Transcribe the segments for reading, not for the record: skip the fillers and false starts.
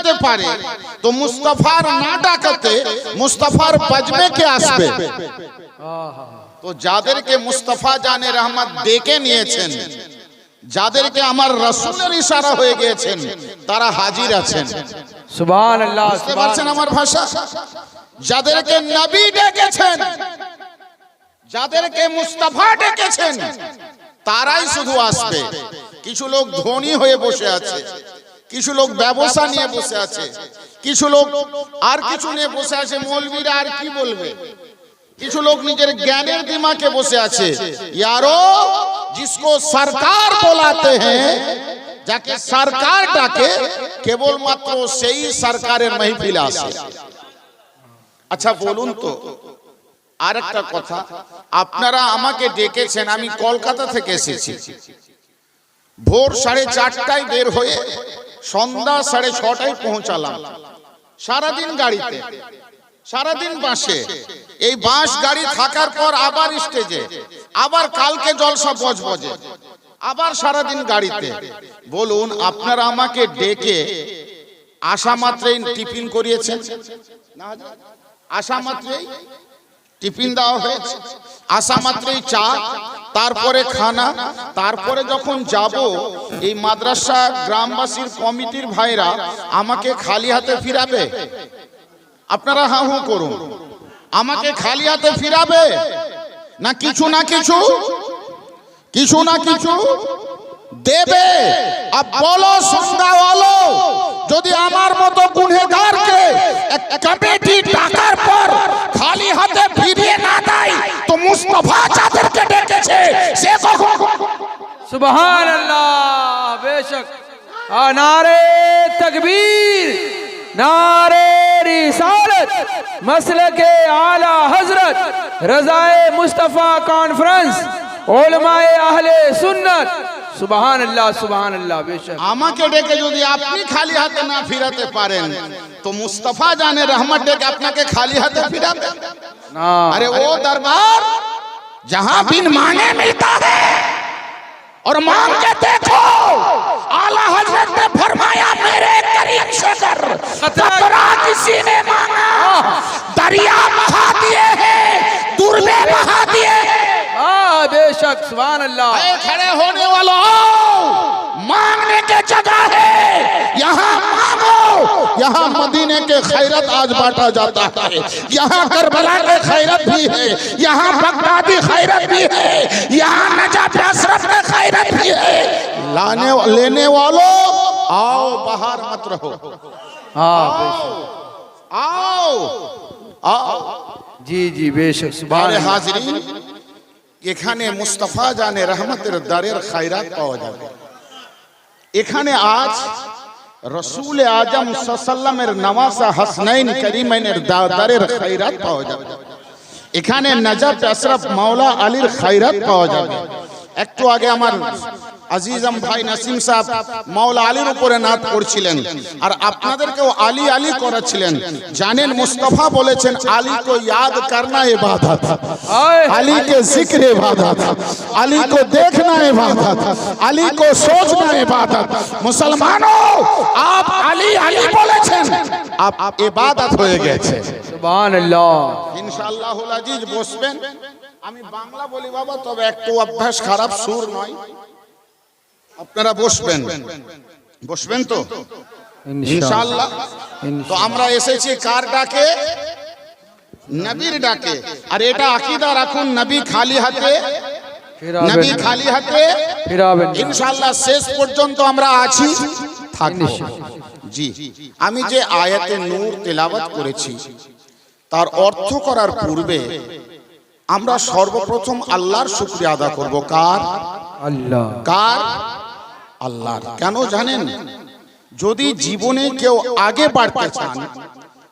ডাকাতে পারে তো মুস্তাফার না ডাকাতে মুস্তাফার বাজবে কে আসবে? তো যাদেরকে মুস্তাফা জানে রহমত ডেকে নিয়েছেন, যাদেরকে আমার রাসূলের ইশারা হয়ে গিয়েছেন, তারা হাজির আছেন। সুবহানাল্লাহ। বুঝতে পারছেন আমার ভাষা? যাদেরকে নবী ডেকেছেন, যাদেরকে মুস্তাফা ডেকেছেন, তারাই শুধু আসবে। কিছু লোক ধনী হয়ে বসে আছে, কিছু লোক ব্যবসা নিয়ে বসে আছে, কিছু লোক আর কিছু নিয়ে বসে আছে, মৌলবীরা আর কি বলবে, কিছু লোক নিজের জ্ঞানের দিমাকে বসে আছে। यारो जिसको सरकार बुलाते हैं, যাকে সরকার ডাকে, কেবলমাত্র সেই সরকারের মাহফিলে আসে। আচ্ছা বলুন তো আরেকটা কথা, আপনারা আমাকে ডেকেছেন, আমি কলকাতা থেকে এসেছি, ভোর 4:30টায় বের হয়ে সন্ধ্যা 6:30টায় পৌঁছালাম। সারাদিন গাড়িতে, সারাদিন বাসে, এই বাস গাড়ি থাকার পর আবার স্টেজে, আবার কালকে জলসা বজবজে, আবার সারাদিন গাড়িতে। বলুন আপনারা আমাকে ডেকে আসা মাত্রই টিফিন করিয়েছেন, আসা মাত্রই টিফিন দেওয়া হয়েছে, আসা মাত্রই চা, তারপরে খানা, তারপরে যখন যাব এই মাদ্রাসা গ্রামবাসীর কমিটির ভাইরা আমাকে খালি হাতে ফিরাবে? আপনারা হা হু করুন, আমাকে খালি হাতে ফিরাবে না কিছু না কিছু, কিছু না কিছু দেবে? अब बोलो सुनने वालों, যদি আমার মতো গুনহগারকে কমিটি টাকার পর খালি হাতে ফিরিয়ে না দেয় তো মুস্তাফা যাদেরকে ডেকেছে সে কখন? সুবহানাল্লাহ। বেশক। নারে তকবীর, नारे रिसालत, मसलके आला हजरत, रज़ाए मुस्तफ़ा कॉन्फ्रेंस, उलमाए अहले सुन्नत। सुभान अल्लाह, सुभान अल्लाह। बेशक আমাকে ডেকে যদি আপনি খালি হাতে না ফিরাতে পারেন তো মুস্তাফা জানে রহমত ডেকে আপনাকে খালি হাতে ফিরাবে না। अरे वो दरबार जहां बिन मांगे मिलता है और मांग के देखो, आला हजरत ने फरमाया मेरे करीम से कर, कतरा किसी ने मांगा दरिया बहा दिए हैं, दुर्बे बहा दिए हैं। बेशक सुभान अल्लाह। खड़े होने वालों, मांगने के जगह है, यहाँ मांगो। यहाँ मदीने के खैरत आज बांटा जाता है, यहाँ करबला के खैरत भी है, यहाँ बगदादी खैरत भी है, यहाँ नजाफ अशरफ के खैरत भी है। लाने लेने वालों आओ, बाहर मत रहो। हाँ आओ आओ। जी जी बेशक सुभान अल्लाह। हाजिरीन, এখানে মুস্তাফা জানে রহমতের দারের খায়রাত পাওয়া যাবে। এখানে আজ রাসূল আজম সাল্লাল্লাহু আলাইহি ওয়াসাল্লামের নওয়াসা হাসনাইন করিমাইনের দারের খায়রাত পাওয়া যাবে। এখানে নজাফ আশরাফ মাওলা আলীর খায়রাত পাওয়া যাবে। একটু আগে আমার আজিজম ভাই নাসিম সাহেব মাওলা আলীর উপরে নাত পড়ছিলেন, আর আপনাদেরকেও আলী আলী করাছিলেন। জানেন মুস্তাফা বলেছেন আলী को याद करना इबादत, अली के जिक्र इबादत, अली को देखना इबादत, अली को सोचना इबादत। मुसलमानों आप अली अली বলেছেন, आप ইবাদত হয়ে গেছে। সুবহান আল্লাহ। ইনশাআল্লাহুল আজিজ বসবেন। আমি বাংলা বলি বাবা, তবে একটু অভ্যাস খারাপ, সুর নয়। আপনারা বসবেন, বসবেন তো ইনশাআল্লাহ। তো আমরা এসেছি কার ডাকে? নবীর ডাকে। আর এটা আকীদা রাখুন, নবী খালি হাতে, নবী খালি হাতে ফিরাবেন ইনশাআল্লাহ। শেষ পর্যন্ত আমরা আছি, থাকবো। জি, আমি যে আয়াতে নূর তেলাওয়াত করেছি তার অর্থ করার পূর্বে আমরা সর্বপ্রথম আল্লাহর শুকরিয়া আদা করব। কার? আল্লাহ। কার? আল্লাহর। কেন জানেন? যদি জীবনে কেউ আগে বাড়তে চান,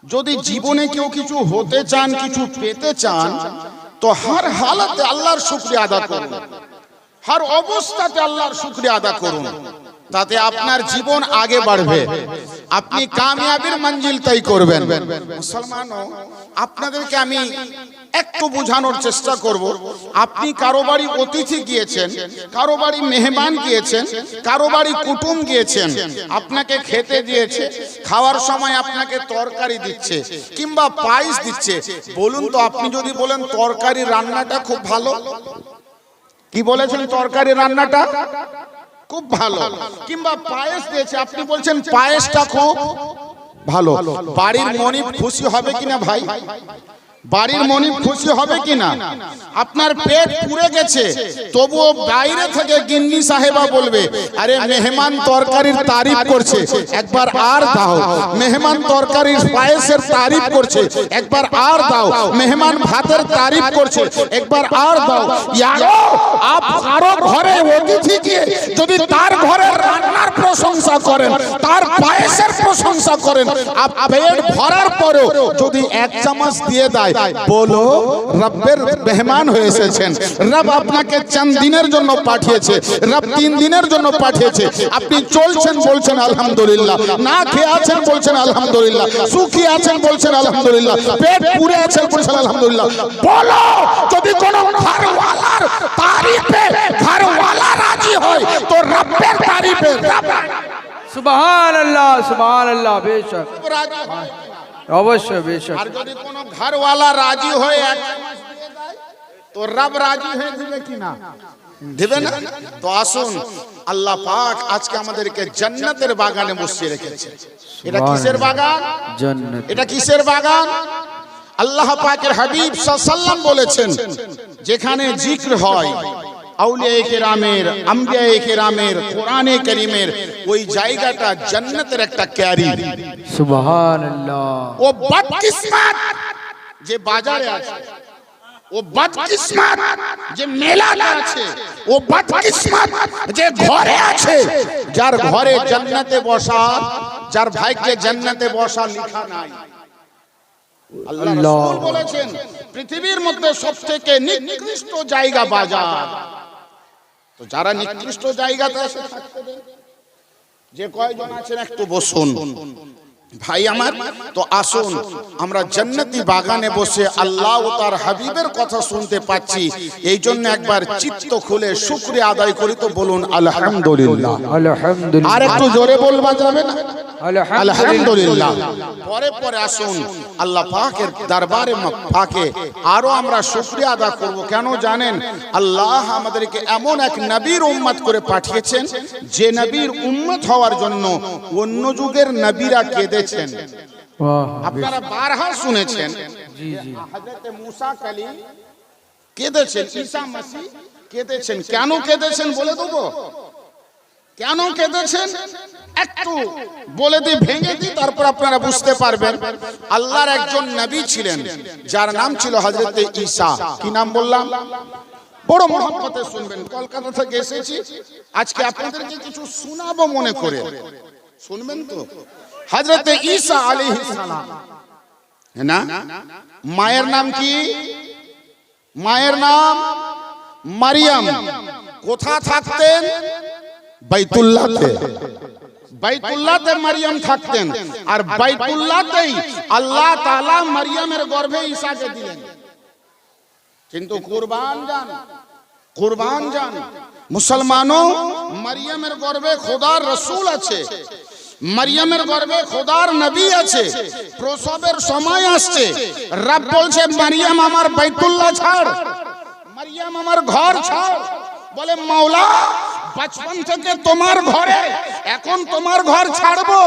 যদি জীবনে কেউ কিছু হতে চান, কিছু পেতে চান, তো হর হালতে আল্লাহর শুকরিয়া আদা করুন, হর অবস্থাতে আল্লাহর শুকরিয়া আদা করুন, তাতে আপনার জীবন আগে বাড়বে। আপনি কামিয়াবির মঞ্জিল তৈ করবেন। মুসলমানও আপনাদেরকে আমি একটু বোঝানোর চেষ্টা করব। আপনি কারো বাড়ি অতিথি গিয়েছেন, কারো বাড়ি মেহমান গিয়েছেন, কারো বাড়ি কুটুম গিয়েছেন, আপনাকে খেতে দিয়েছে, খাওয়ার সময় আপনাকে তরকারি দিচ্ছে কিংবা পায়েস দিচ্ছে। বলুন তো, আপনি যদি বলেন তরকারি রান্নাটা খুব ভালো, কি বলেছেন তরকারি রান্নাটা খুব ভালো, কিংবা পায়েস দিয়েছে আপনি বলছেন পায়েসটা খুব ভালো, বাড়ির মনিব খুশি হবে কিনা ভাই? বাড়ির মনিব খুশি হবে কিনা? আপনার পেট পুড়ে গেছে, তবুও বাইরে থেকে গিন্নি সাহেবা বলবে, আরে মেহমান তরকারির তারিফ করছে, একবার আর দাও। মেহমান তরকারির পায়েসের তারিফ করছে, একবার আর দাও। মেহমান ভাতের তারিফ করছে, একবার আর দাও। ইয়ারো আপ কারো ঘরে অতিথি গিয়ে যদি তার ঘরের রান্নার প্রশংসা করেন, তার পায়েসের প্রশংসা করেন, আপ পেট ভরার পরেও যদি এক চামচ দিয়ে দেয়, বলো রব্বের মেহমান হয়ে এসেছেন। রব আপনাকে চার দিনের জন্য পাঠিয়েছে, রব 3 দিনের জন্য পাঠিয়েছে। আপনি চলছেন বলছেন আলহামদুলিল্লাহ, না খেয়ে আছেন বলছেন আলহামদুলিল্লাহ, সুখী আছেন বলছেন আলহামদুলিল্লাহ, পেট পুড়ে আছেন বলছেন আলহামদুলিল্লাহ। বলো যদি কোন ঘরওয়ালার তারিফে ঘরওয়ালা রাজি হয়, তো রব্বের তারিফে রব সুবহানাল্লাহ বেশক অবশ্যই বেশক। আর যদি কোনো ঘরওয়ালা রাজি হয়ে এক মাস দিয়ে দেয়, তো রব রাজি হয়ে দিবে কিনা? দিবে না? তো আসুন, আল্লাহ পাক আজকে আমাদেরকে জান্নাতের বাগানে বসিয়ে রেখেছে। এটা কিসের বাগান? জান্নাত। এটা কিসের বাগান? আল্লাহ পাকের হাবিব সাল্লাল্লাহু আলাইহি ওয়াসাল্লাম বলেছেন, যেখানে জিক্র হয় আউলিয়ায়ে কেরামের, আম্বিয়ায়ে কেরামের, কোরআনে কারীমের, ওই জায়গাটা জান্নাতের একটা ক্যারি। সুবহানাল্লাহ। ও বদকিসমত যে বাজারে আছে, ও বদকিসমত যে মেলাতে আছে, ও বদকিসমত যে ঘরে আছে, যার ঘরে জান্নাতে বসা, যার ভাগ্যে জান্নাতে বসা লেখা নাই। আল্লাহ রাসূল বলেছেন, পৃথিবীর মধ্যে সবথেকে নিকৃষ্ট জায়গা বাজার। তো যারা নিকৃষ্ট জায়গাতে এসে থাকতে দেন, যে কয়জন আছেন একটু বসুন ভাই আমার। তো আসুন, আমরা জান্নাতি বাগানে বসে আল্লাহ ও তার হাবিবের কথা শুনতে পাচ্ছি, এই জন্য একবার চিত্ত খুলে শুকরিয়া আদায় করি। তো বলুন আলহামদুলিল্লাহ। আলহামদুলিল্লাহ। আর একটু জোরে বলবা যাবে না? আলহামদুলিল্লাহ। পরে পরে আসুন আল্লাহ পাকের দরবারে পাকে আরো আমরা শুকরিয়া আদা করব। কেন জানেন? আল্লাহ আমাদেরকে এমন এক নবীর উম্মত করে পাঠিয়েছেন, যে নবীর উম্মত হওয়ার জন্য অন্য যুগের নবীরা কেঁদেছেন। আপনারা বারবার শুনেছেন, জি জি, হযরত মুসা কালিম কেঁদেছেন, ঈসা মসিহ কেঁদেছেন। কেন কেঁদেছেন বলে দেবো? কেন কেঁদেছেন একটু বলে দিই, ভেঙে দিই, তারপর আপনারা বুঝতে পারবেন। আল্লাহর একজন নবী ছিলেন, যার নাম ছিল হযরত ঈসা। কি নাম বললাম? বড় মহব্বতে শুনবেন, কলকাতা থেকে এসেছি, আজকে আপনাদেরকে কিছু শোনাবো মনে করে, শুনবেন তো? হযরত ঈসা আলাইহিস সালাম, না মায়ের নাম কি? মায়ের নাম মারিয়াম। কোথা থাকতেন? বাইতুল্লাহতে। বাইতুল্লাহতে মারিয়াম থাকতেন, আর বাইতুল্লাহতেই আল্লাহ তাআলা মারিয়ামের গর্ভে ঈসাকে দিলেন। কিন্তু কুরবান যান, কুরবান যান মুসলমানও, মারিয়ামের গর্ভে খোদার রাসূল আছে, মারিয়ামের গর্ভে খোদার নবী আছে। প্রসবের সময় আসছে, রব বলছে মারিয়াম আমার বাইতুল্লাহ ছাড়, মারিয়াম আমার ঘর ছাড়। বলে মাওলা बचपन থেকে তোমার ঘরে, এখন তোমার ঘর ছাড়বো।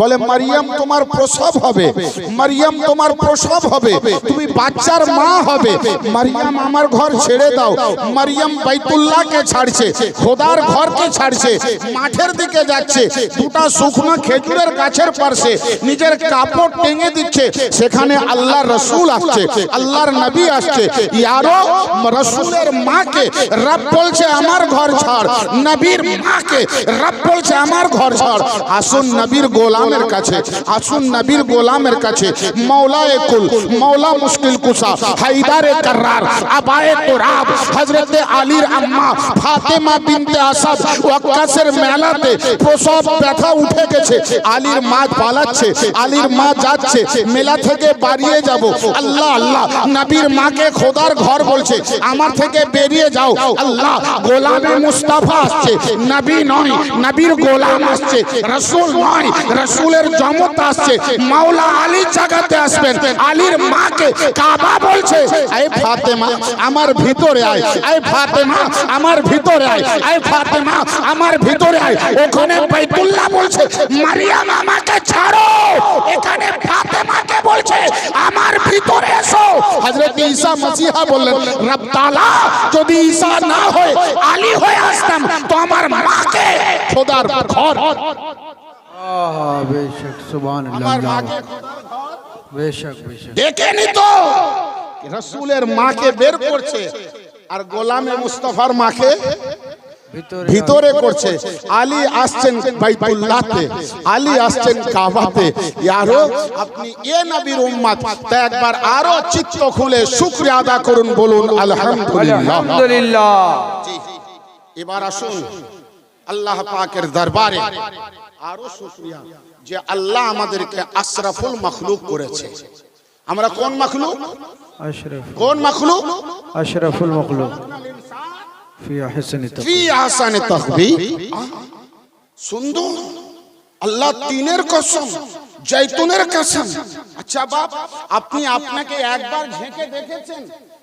বলে মারিয়াম তোমার প্রসব হবে, মারিয়াম তোমার প্রসব হবে, তুমি বাচ্চার মা হবে। মারিয়াম আমার ঘর ছেড়ে দাও। মারিয়াম বাইতুল্লাহকে ছাড়ছে, খোদার ঘরকে ছাড়ছে, মাঠের দিকে যাচ্ছে, দুটা শুকনো খেজুরের গাছের পাশে নিজের কাপড় টেঙে দিচ্ছে। সেখানে আল্লাহর রাসূল আসছে, আল্লাহর নবী আসছে। ইয়ারো রাসূলের মাকে রব বলছে আমার ঘর ছাড়, নবীর মাকে রব বলছে আমার ঘর ছাড়, আসুন নবীর গোলামের কাছে, আসুন নবীর গোলামের কাছে। মৌলায়ে কুল, মৌলা মুশকিল কুশা, হায়দারে কাররার, আবায়ে তুরাব, হযরতে আলীর আম্মা ফাতেমা বিনতে আসাদ ওয়াক্কাসের মেলাতে প্রসব ব্যথা উঠে গেছে, আলীর মা পালাচ্ছে, আলীর মা যাচ্ছে, মেলা থেকে বাড়িয়ে যাব। আল্লাহ আল্লাহ, নবীর মাকে খোদার ঘর বলছে, আমার থেকে বেরিয়ে যাও। আল্লাহ, গোলামে মুস্তাফা আসছে, নবী নয়, নবীর গোলাম আসছে, রাসূল নয়, রাসূলের জমত আসছে, মাওলা আলী জাগাতে আসবেন। আলীর মাকে কাবা বলছে, এই ফাতেমা আমার ভিতরে আয়, এই ফাতেমা আমার ভিতরে আয়, এই ফাতেমা আমার ভিতরে আয়। ওখানে বাইতুল্লাহ বলছে, মারিয়াম আমাকে ছাড়ো, এখানে ফাতেমাকে বলছে আমার ভিতরে এসো। হযরত ঈসা মসিহা বললেন, রব তাআলা যদি ঈসা না হয় আলী হয়ে আসতাম তো আমার মাকে খোদার ঘর, बेशक सुभान আমার अल्लाह মাকে बेशक बेशक দেখে নিত। রাসূলের মাকে বের করছে আর গোলামে মুস্তাফার মাকে ভিতরে করছে। আলী আসছেন বাইতুল্লাহতে, আলী আসছেন কাবাতে। ইয়ারো আপনি এ নবীর উম্মত, তা একবার আরো চিত্ত খুলে শুকরিয়া আদা করুন, বলুন আলহামদুলিল্লাহ। अल्हम्दुलिल्लाह। জি, এবার আসুন আল্লাহ পাকের দরবারে আরো শুকরিয়া যে আল্লাহ আমাদেরকে আশরাফুল মাখলুক করেছে। আমরা কোন মাখলুক? अशरफ কোন মাখলুক? अशरफुल मखलूक फी अहसन ফি আহসানি তাকবীর। সুন্দর। আল্লাহ তিনের কসম, জৈতুনের কসম। আচ্ছা বাপ, আপনি আপনাকে একবার ঝেঁকে দেখেছেন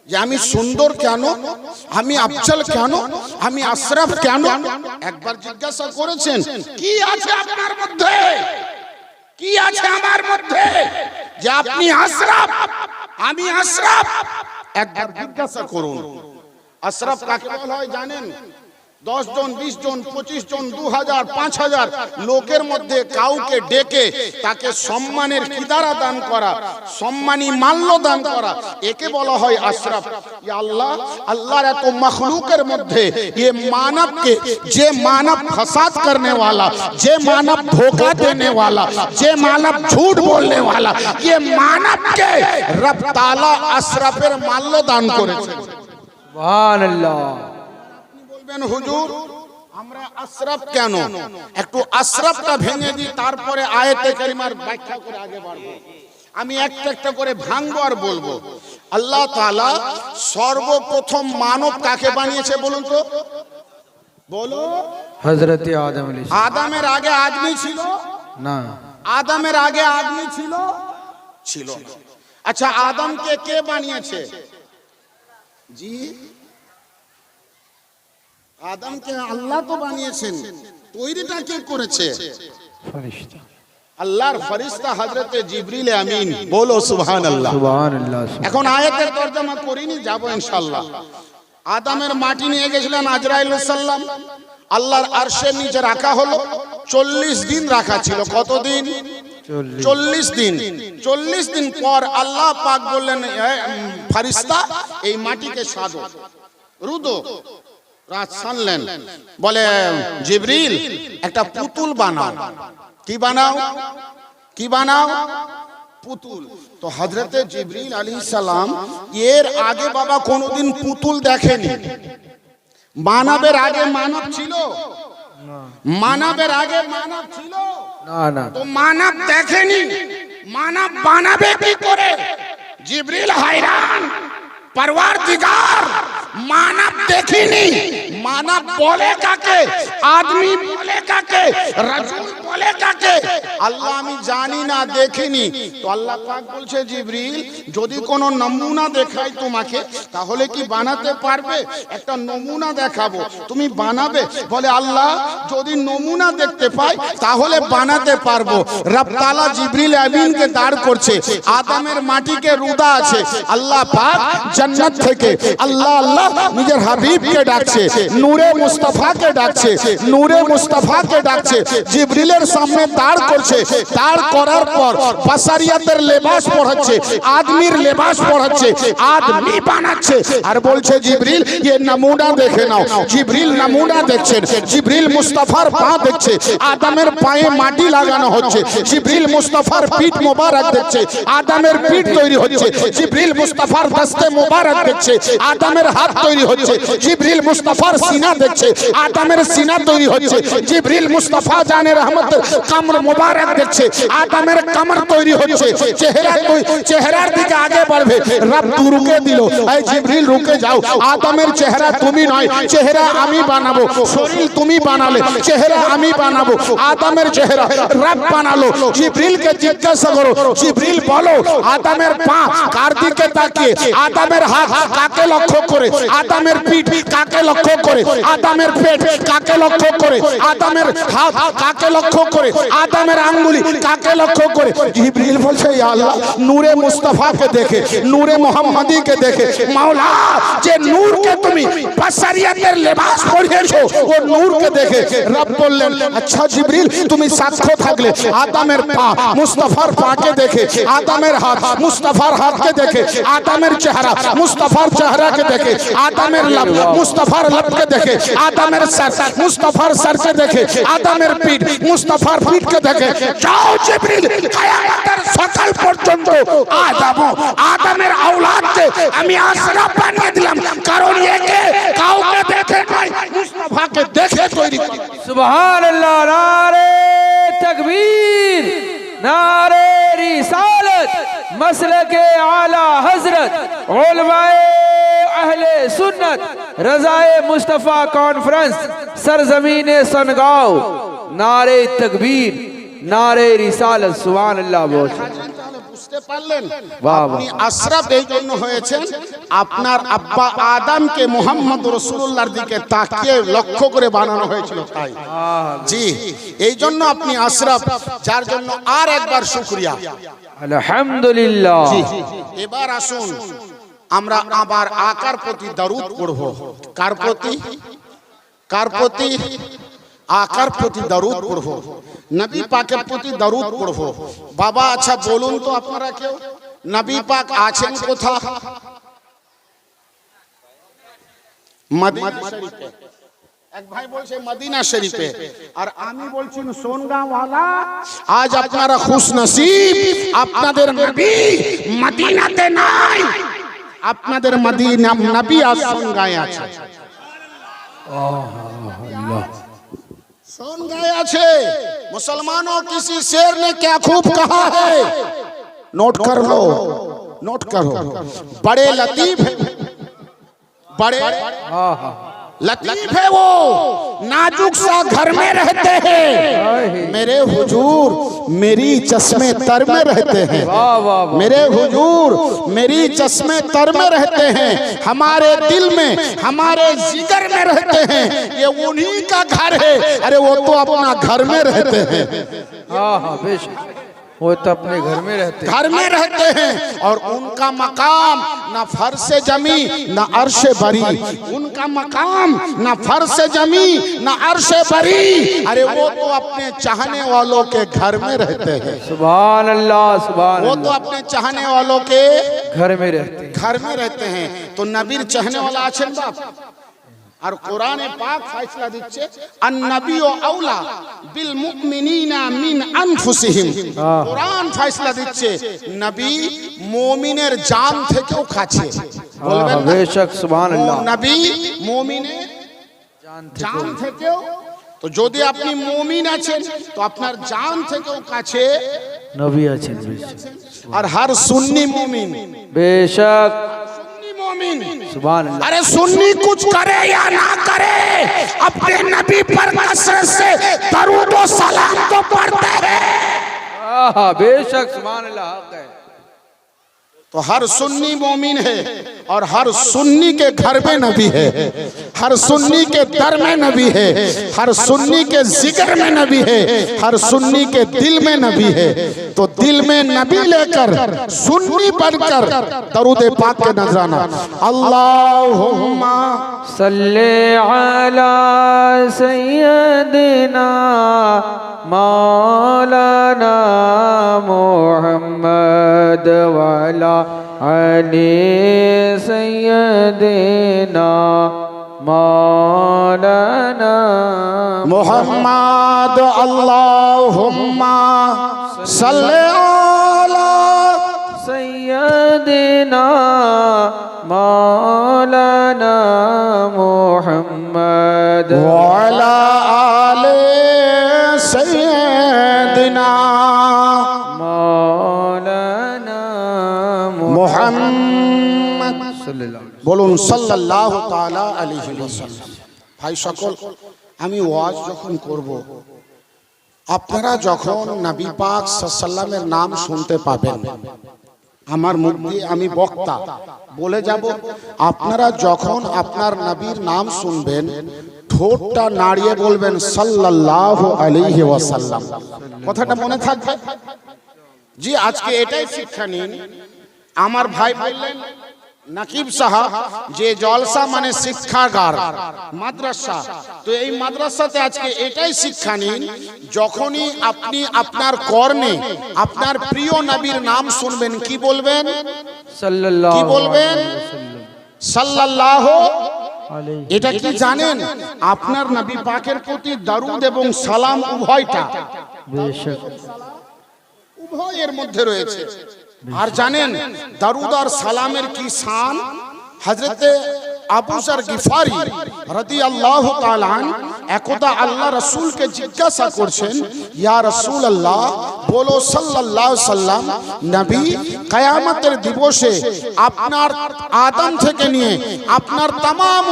যে আমি সুন্দর কেন, আমি আফজল কেন, আমি আশরাফ কেন? একবার জিজ্ঞাসা করেছেন কি আছে আপনার মধ্যে, কি আছে আমার মধ্যে যে আপনি আশরাফ, আমি আশরাফ? একবার জিজ্ঞাসা করুন। আশরাফ কাকে বলা হয় জানেন? 10 জন, 20 জন, 25 জন, 2000, 5000 লোকের মধ্যে কাউকে ডেকে তাকে সম্মানের কিদারা দান করা, সম্মানী মাল্য দান করা, একে বলা হয় আশরাফ। ইয়া আল্লাহ, আল্লাহর এত মখলুকের মধ্যে ये मानव के, যে মানব ফসাদ करने वाला, যে মানব ধোকা देने वाला, যে মানব झूठ बोलने वाला, ये मानव के रब ताला আশরাফের মাল্য দান করেছে। सुभान अल्लाह। বলবেন হুজুর আমরা আশরাফ কেন? একটু আশরাফটা ভেঙে দিই, তারপরে আয়াতে কারিমার ব্যাখ্যা করে আগে বাড়বো। আমি একটা একটা করে ভাঙবো আর বলবো। আল্লাহ তাআলা সর্বপ্রথম মানব কাকে বানিয়েছে বলুন তো? বলো। हजरत आदम अलैहि আদমের আগে আদমি ছিল ना আদমের আগে আদমি ছিল ছিল না। আচ্ছা, আদমকে কে বানিয়েছে? জি, আদমকে আল্লাহ তো বানিয়েছেন, তৈরিটা কে করেছে? फरिश्ता আল্লাহর ফেরেশতা হযরতে জিবরিল আমিন। বলো সুবহানাল্লাহ। सुभान अल्लाह। এখন আয়াতের তরজমা করিনি, যাব ইনশাআল্লাহ। আদমের মাটি নিয়ে গেছিলেন আজরাইল আলাইহিস সালাম, আল্লাহর আরশের নিচে রাখা হলো। 40 দিন রাখা ছিল। কতদিন? 40 দিন। 40 দিন পর আল্লাহ পাক বললেন, ফেরেশতা এই মাটিকে সাধো, রুদো। রাত সানলেন, বলে জিবরিল একটা পুতুল বানাও। কি বানাও? কি বানাও? পুতুল। তো হযরতে জিবরিল আলাইহিস সালাম এর আগে বাবা কোনোদিন পুতুল দেখেনি। মানবের আগে মানব ছিল? মানবের আগে মানব ছিল ना ना তো মানব দেখেনি, মানব বানাবে কি করে? জিবরিল হায়রান, परवरदिगार मानव देखिनी, मानव बोले काके, आदमी बोले काके, रसूल बोले काके, আল্লাহ আমি জানি না, দেখিনি। তো আল্লাহ পাক বলছে জিবরিল যদি কোনো নমুনা দেখাই তোমাকে তাহলে কি বানাতে পারবে? একটা নমুনা দেখাবো, তুমি বানাবে? বলে আল্লাহ যদি নমুনা দেখতে পাই তাহলে বানাতে পারবো। রব তাআলা জিবরিল আমিনকে দাঁড় করছে, আদমের মাটিকে রুদা আছে। আল্লাহ পাক জান্নাত থেকে আল্লাহ আল্লাহ নিজের হাবিবকে ডাকছে, নূরে মুস্তাফাকে ডাকছে, নূরে মুস্তাফাকে ডাকছে। জিবরিলের সামনে দাঁড় করছে, দাঁড় করার পর বাসারিয়াতের লেবাস পড়াচ্ছে, আদমির লেবাস পড়াচ্ছে, আদমি বানাচ্ছে আর বলছে জিবরিল ये नमूना देखे नाओ। जिब्रील नमूना দেখছেন, জিবরিল মুস্তাফার পা দেখছে, আদমের পায়ে মাটি লাগানো হচ্ছে, জিবরিল মুস্তাফার পিঠ মোবারক দেখছে, আদমের পিঠ তৈরি হচ্ছে, জিবরিল মুস্তাফার দস্তে মোবারক দেখছে, আদমের হাত তৈরি হচ্ছে, জিবরিল মুস্তাফার সিনা দেখছে, আদমের সিনা তৈরি হচ্ছে, জিবরিল মুস্তাফা জানে রহমতের কমর মোবারক দেখছে, আদমের কমর তৈরি হচ্ছে, চেহারার দিকে আগে বাড়বে, রব তু রুকে দিল, এই জিবরিল রুকে যাও, আদমের চেহারা তুমি নয়, চেহারা আমি বানাবো, শরীর তুমি বানালে, চেহারা আমি বানাবো, আদমের চেহারা রব বানালো। জিবরিলকে জিজ্ঞাসা করো, জিবরিল বলো আদমের পা কার দিকে তাকিয়ে, আদমের হাত কাকে লক্ষ্য করে, আদমের পিঠ কাকে লক্ষ্য করে, আদমের পেট কাকে লক্ষ্য করে, আদমের হাত কাকে লক্ষ্য করে, আদমের আঙ্গুলি কাকে লক্ষ্য করে। জিবরিল বলছে ইয়া আল্লাহ, নূরে মুস্তাফাকে দেখে, নূরে মুহাম্মাদীকে দেখে, মাওলা যে নূরকে তুমি বাসারিয়াতের লেবাস পরিয়েছো ও নূরকে দেখে রব বললেন আচ্ছা জিবরিল তুমি সাক্ষ্য থাকলে আদমের পা মুস্তাফার পাকে দেখে, আদমের হাত মুস্তাফার হাতকে দেখে, আদমের চেহারা মুস্তাফার চেহারাকে দেখে, আদমের লাব মুস্তাফার লাবকে দেখে, আদমের সর মুস্তাফার সরকে দেখে, আদমের পিঠ মুস্তাফার পিঠকে দেখে। যাও জিবরিল কিয়ামতের সকাল পর্যন্ত আদমের আওলাদকে আমি আশরাফ বানিয়ে দিলাম, কারণ একে কাউকে দেখে নয় মুস্তাফাকে দেখে তৈরি করে। সুবহানাল্লাহ, নারে তকবীর, নারে रिसालत, मसलके आला हजरत, उलमाए अहले सुन्नत, रजाए मुस्तफ़ा कॉन्फ्रेंस, सरजमीने सनगांव, नारे तकबीर, नारे रिसालत। सुभान अल्लाह। बहुत বুঝতে পারলেন? বাহ, আপনি আশরাফ এই জন্য হয়েছেন, আপনার আব্বা আদমকে মুহাম্মদ রাসূলুল্লাহর দিকে তাকিয়ে লক্ষ্য করে বানানো হয়েছিল তাই। জি, এই জন্য আপনি আশরাফ, যার জন্য আর একবার শুকরিয়া আলহামদুলিল্লাহ। জি, এবার আসুন আমরা আবার আকার প্রতি দরুদ পড়ব। কার প্রতি? কার প্রতি? আকার প্রতি দরুদ পড়ব, নবী পাকের প্রতি দরুদ পড়ব। বাবা আচ্ছা বলুন তো আপনারা কেউ নবী পাক আছেন কোথায়? মদিনা শরীফে। এক ভাই বলছে মদিনা শরীফে, আর আমি বলছি সোনগাঁও ওয়ালা। আজ আপনারা খুশনসিব, আপনাদের নবী মদিনাতে নাই, আপনাদের মদিনা নবী আজ সোনগাঁয়ে আছে। सोनगाय আছে। मुसलमानों किसी शेर ने क्या खूब कहा है, नोट कर लो, नोट करो। बड़े लतीफ है, बड़े लतीफ है वो, नाजुक सा घर में रहते हैं, मेरे हुजूर मेरी चश्मे तर में रहते हैं, मेरे हुजूर मेरी चश्मे तर में रहते हैं, हमारे दिल में हमारे जिगर में रहते हैं, ये उन्हीं का घर है। अरे वो तो अपना घर में रहते हैं। हाँ हाँ बेशक, वो तो अपने घर में रहते हैं, घर में रहते हैं, और उनका मकाम ना फर्श जमी ना अर्श बरी, उनका मकाम ना फर्श जमी ना अर्श बरी। अरे वो तो अपने चाहने वालों के घर में रहते हैं। सुभान अल्लाह, सुभान वो तो अल्लाह। अपने चाहने वालों के घर में रहते हैं, घर में रहते हैं। तो नबीर चाहने वाला आছেন বাপ, আর কোরআনে পাক ফয়সালা দিচ্ছে আন-নবী আউলা বিল মুমিনিনা মিন আনফুসিহিম। কোরআন ফয়সালা দিচ্ছে নবী মুমিনের জান থেকেও কাছে। বলবেন না? বেশক, সুবহান আল্লাহ। নবী মুমিনের জান থেকেও, তো যদি আপনি মুমিন আছেন তো আপনার জান থেকেও কাছে নবী আছেন, বেশক। আর হর সুন্নি মুমিন, बेशक, मोमिन, सुभान अल्लाह। अरे सुन्नी कुछ करे या ना करे, अपने नबी पर कसरत से दरूद और सलाम तो पढ़ते हैं। बेशक, सुभान अल्लाह। हक है। तो हर सुन्नी मोमिन है, और हर सुन्नी के घर में नबी है, हर सुन्नी के दर में नबी है, हर सुन्नी के जिक्र में नबी है, हर सुन्नी के दिल में नबी है। तो दिल में नबी लेकर सुन्नी बनकर दरूद पाक के नजराना अल्लाहुम्मा सल्ले अला सय्यदना मौलाना मोहम्मद वाला अली सैयदना मौलाना मोहम्मद अल्लाहुम्मा सल्ले अला सैयदना मौलाना मोहम्मद वाला आले सैयदना मौलाना मोहम्मद सल्लल्लाहु বলুন সাল্লাল্লাহু তাআলা আলাইহি ওয়াসাল্লাম। ভাই সকল, আমি ওয়াজ যখন করব, আপনারা যখন নবী পাক সাল্লাল্লাহু আলাইহি ওয়াসাল্লামের নাম শুনতে পাবেন, আমার মুখ দিয়ে আমি বক্তা বলে যাব, আপনারা যখন আপনার নবীর নাম শুনবেন ঠোঁটটা নাড়িয়ে বলবেন সাল্লাল্লাহু আলাইহি ওয়াসাল্লাম। কথাটা মনে থাকবে? জি, আজকে এটাই শিক্ষা নিন। আমার ভাই বললেন নাকিব সাহেব যে জলসা মানে শিক্ষাগার, মাদ্রাসা, তো এই মাদ্রাসাতে আজকে এটাই শিক্ষা নিন, যখনই আপনি আপনার কর্ণে আপনার প্রিয় নবীর নাম শুনবেন কি বলবেন? সাল্লাল্লাহু কি বলবেন? সাল্লাল্লাহু। আলাইহি এটা কি জানেন? আপনার নবী পাকের প্রতি দরুদ এবং সালাম উভয়টা, বেশক উভয়ের মধ্যে রয়েছে। আর জানেন দরুদ আর সালামের কি শান? হযরতে আবু যর গিফারি রাদিয়াল্লাহু তাআলা আনহু একদা আল্লাহ রাসূলকে জিজ্ঞাসা করছেন, ইয়া রাসূলুল্লাহ, বলো সাল্লাল্লাহু আলাইহি সাল্লাম, নবী কিয়ামতের দিবসে আপনার আদম থেকে নিয়ে আপনার तमाम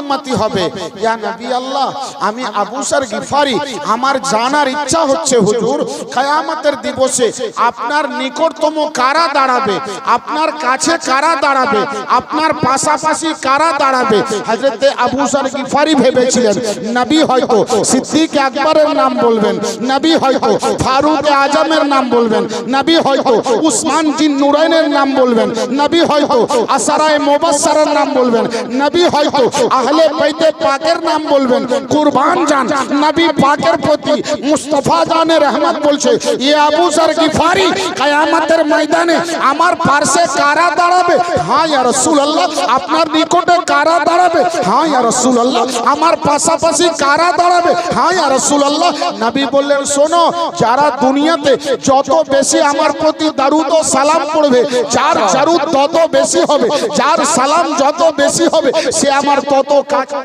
উম্মতি হবে। ইয়া নবী আল্লাহ, আমি আবু যর গিফারি আমার জানার ইচ্ছা হচ্ছে হুজুর, কিয়ামতের দিবসে আপনার নিকটতম কারা দাঁড়াবে, আপনার কাছে কারা দাঁড়াবে, আপনার পাশাপাশি কারা দাঁড়াবে? হযরতে আবু যর গিফারি ভেবেছিলেন নবী হয়তো সিদ্দিক আকবরের নাম বলবেন, নবী হয়তো ফারুক আজমের নাম বলবেন, নবী হয়তো উসমান জিন নুরাইনের নাম বলবেন, নবী হয়তো আশারায়ে মুবাশশারার নাম বলবেন, নবী হয়তো আহলে বাইতে পাকের নাম বলবেন। কুরবান জান নবী পাকের প্রতি মুস্তাফা জানে রহমত বলছে, ইয়ে আবু যর গিফারি, কিয়ামতের ময়দানে আমার পাশে কারা দাঁড়াবে? হ্যাঁ ইয়া রাসূলুল্লাহ। আপনার নিকটে কারা দাঁড়াবে? হ্যাঁ ইয়া রাসূলুল্লাহ। আমার পাশাপাশি কারা দাঁড়াবে? হ্যাঁ ইয়া রাসূলুল্লাহ। নবী বললেন, শোনো, যারা দুনিয়াতে যত বেশি আমার প্রতি দরুদ ও সালাম পড়বে, যার দরুদ তত বেশি হবে, যার সালাম যত বেশি হবে, সে আমার তত কাছে,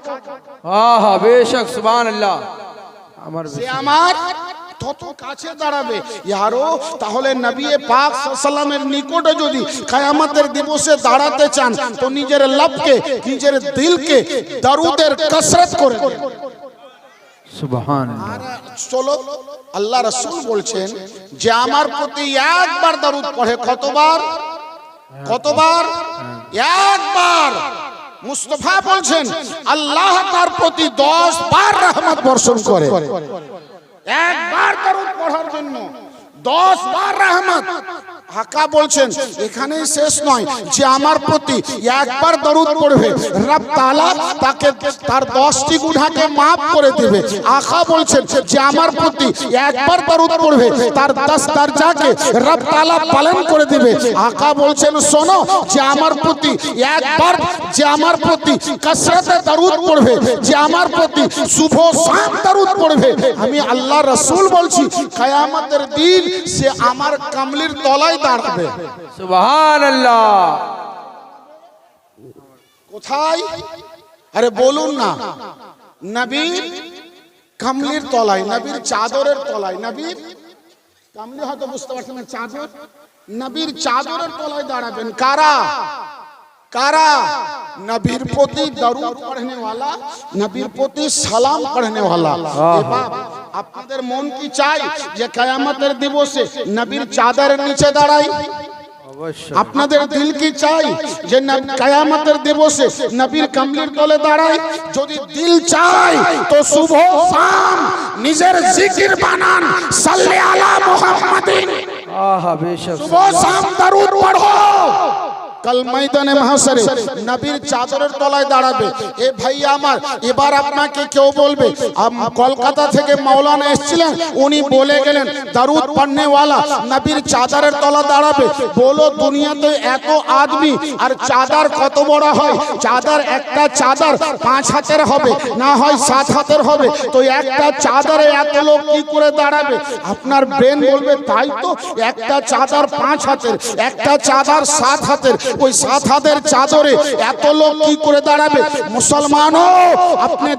আহা বেশক সুবহানাল্লাহ, আমার সে আমার তত কাছে দাঁড়াবে। ইয়ারো, তাহলে নবী পাক সাল্লামের নিকটে যদি কিয়ামতের দিবসে দাঁড়াতে চান তো নিজের লবকে, নিজের দিলকে দরুদের কসরত করে দেন। সুবহানাল্লাহ। আর চলো, আল্লাহ রাসূল বলছেন যে আমার প্রতি একবার দরুদ পড়ে, কতবার? কতবার? একবার। মুস্তাফা বলছেন আল্লাহ তার প্রতি 10 বার রহমত বর্ষণ করে। একবার দরুদ পড়ার জন্য 10 বার রহমত। আকা বলছেন এখানেই শেষ নয়, যে আমার প্রতি একবার দরুদ পড়বে রব তাআলা তাকে তার 10টি গুনাহকে maaf করে দেবে। আকা বলছেন যে আমার প্রতি একবার দরুদ পড়বে তার 10 দরজাকে রব তাআলা পালন করে দেবে। আকা বলছেন শোনো, যে আমার প্রতি একবার, যে আমার প্রতি কসরতে দরুদ পড়বে, যে আমার প্রতি সুবহ শাম দরুদ পড়বে, আমি আল্লাহ রাসূল বলছি কিয়ামতের দিন সে আমার কামলির তলায় দাঁড়াবে। সুবহানাল্লাহ। কোথায়? আরে বলুন না, নবীর কামলির তলায়, নবীর চাদরের তলায়। নবীর কামলি হয়তো বুঝতে পারছেন না, চাদর, নবীর চাদরের তলায় দাঁড়াবেন। কারা? কারা? নবীর প্রতি দরুদ পড়নে वाला, নবীর প্রতি সালাম পড়নে वाला। এবার আপনাদের মন কি চাই যে কিয়ামতের দিবসে নবীর চাদরের নিচে দাঁড়াই? অবশ্যই। আপনাদের দিল কি চাই যে কিয়ামতের দিবসে নবীর কামলির তলে দাঁড়াই? যদি দিল চাই তো সুবহ শাম নিজের জিকির বানান, সাল্লি আলা মুহাম্মাদিন, আহা বেশক সুবহ শাম দরুদ পড়ো। কাল ময়দানে মাহশারে নবীর চাদরের তলায় দাঁড়াবে। এ ভাই আমার, এবার আপনাকে কেউ বলবে, কলকাতা থেকে মাওলানা এসেছিলেন, উনি বলে গেলেন দারুদ পড়নেওয়ালা নবীর চাদরের তলা দাঁড়াবে। বলো দুনিয়াতে এত আদমি আর চাদর কত বড় হয়? চাদর, একটা চাদর 5 হাতের হবে, না হয় 7 হাতের হবে, তো একটা চাদরে এত লোক কি করে দাঁড়াবে? আপনার ব্রেন বলবে তাই তো, একটা চাদর 5 হাতের, একটা চাদর 7 হাতের, ওই 7 হাতের চাদরে এত লোক কি করে দাঁড়াবে? मुसलमानों, अपने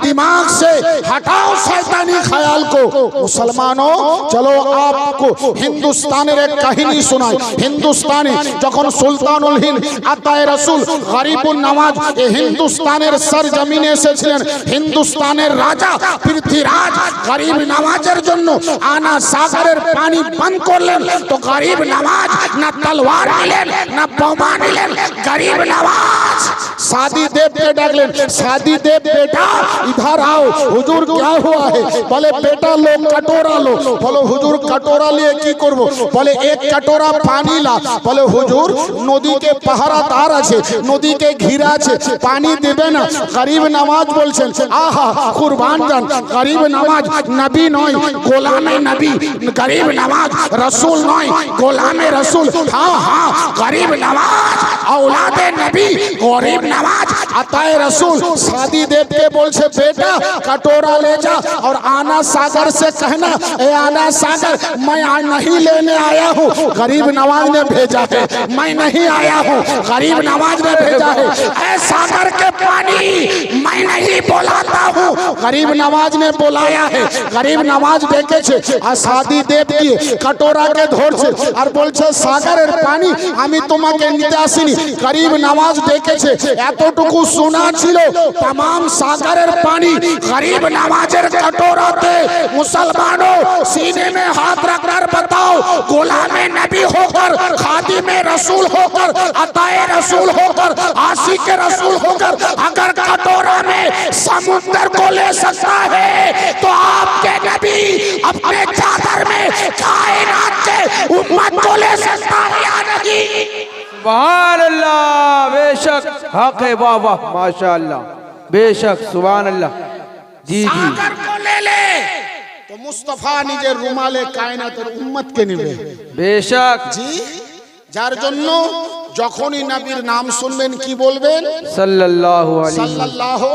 दिमाग से हटाओ शैतानी ख्याल को। मुसलमानों, चलो आपको हिंदुस्तानेर एक कहानी सुनाई। हिंदुस्ताने যখন সুলতানুল হিন্দ আতায়ে রাসূল গরিবুন নওয়াজ এই হিন্দুস্তানের সরজমিনে এসেছিলেন, হিন্দুস্তানের রাজা পৃথ্বীরাজ গরিব নওয়াজের জন্য আনা সাগরের পানি বন্ধ করলেন। তো গরিব নওয়াজ না তলোয়ার নিলেন না বোমা নিলেন, गरीब नवाज शादी देव के डाकलें, शादी देव बेटा इधर आओ, हुजूर क्या हुआ है? बोले बेटा लो कटोरा लो। बोलो हुजूर कटोरा लिए की करबो? बोले एक कटोरा पानी ला। बोले हुजूर नदी के पहरादार আছে, নদী কে ঘিরা আছে, পানি দেবে না। গরিব নওয়াজ বলছেন আহা কুরবান জান, গরিব নওয়াজ নবী নয় গোলামে নবী, গরিব নওয়াজ রাসূল নয় গোলামে রাসূল। হ্যাঁ হ্যাঁ, গরিব নওয়াজ औलादे नबी, गरीब नवाज अताए रसूल। शादी देव के बोल से बेटा कटोरा ले जा और आना सागर से कहना, ए आना सागर मैं नहीं लेने आया हूँ, गरीब नवाज ने भेजा है, मैं नहीं आया हूँ, गरीब नवाज ने भेजा है। ए सागर के पानी मैं नहीं बुलाता हूँ, गरीब नवाज ने बुलाया है। गरीब नवाज देखे छे আর शादी देव की कटोरा के धरছে আর বলছে সাগরের পানি আমি তোমাকে নিতে আসিনি। गरीब नवाज देखेছে এতটুকু শোনা ছিল तमाम सागरेर पानी गरीब नवाजेर कटोराते। मुसलमानों, सीने में हाथ रखकर बताओ, गुलामे नबी होकर, खादिमे रसूल होकर, अताए रसूल होकर, आशिक रसूल होकर अगर कटोरा में समुद्र को ले सकता है तो आपके नबी अपने चादर में कायनात के उम्मत को ले सकता है या नहीं? सुभान अल्लाह, बेशक हक है, वाह वाह माशाअल्लाह, बेशक सुभान अल्लाह। जी जी, सागर को ले ले तो मुस्तफा নিজের রুমালে কায়নাতের উম্মতকে নেবে। बेशक জি, যার জন্য যখনই নবীর নাম শুনবেন কি বলবেন? सल्लल्लाहु अलैहि সাল্লাল্লাহু।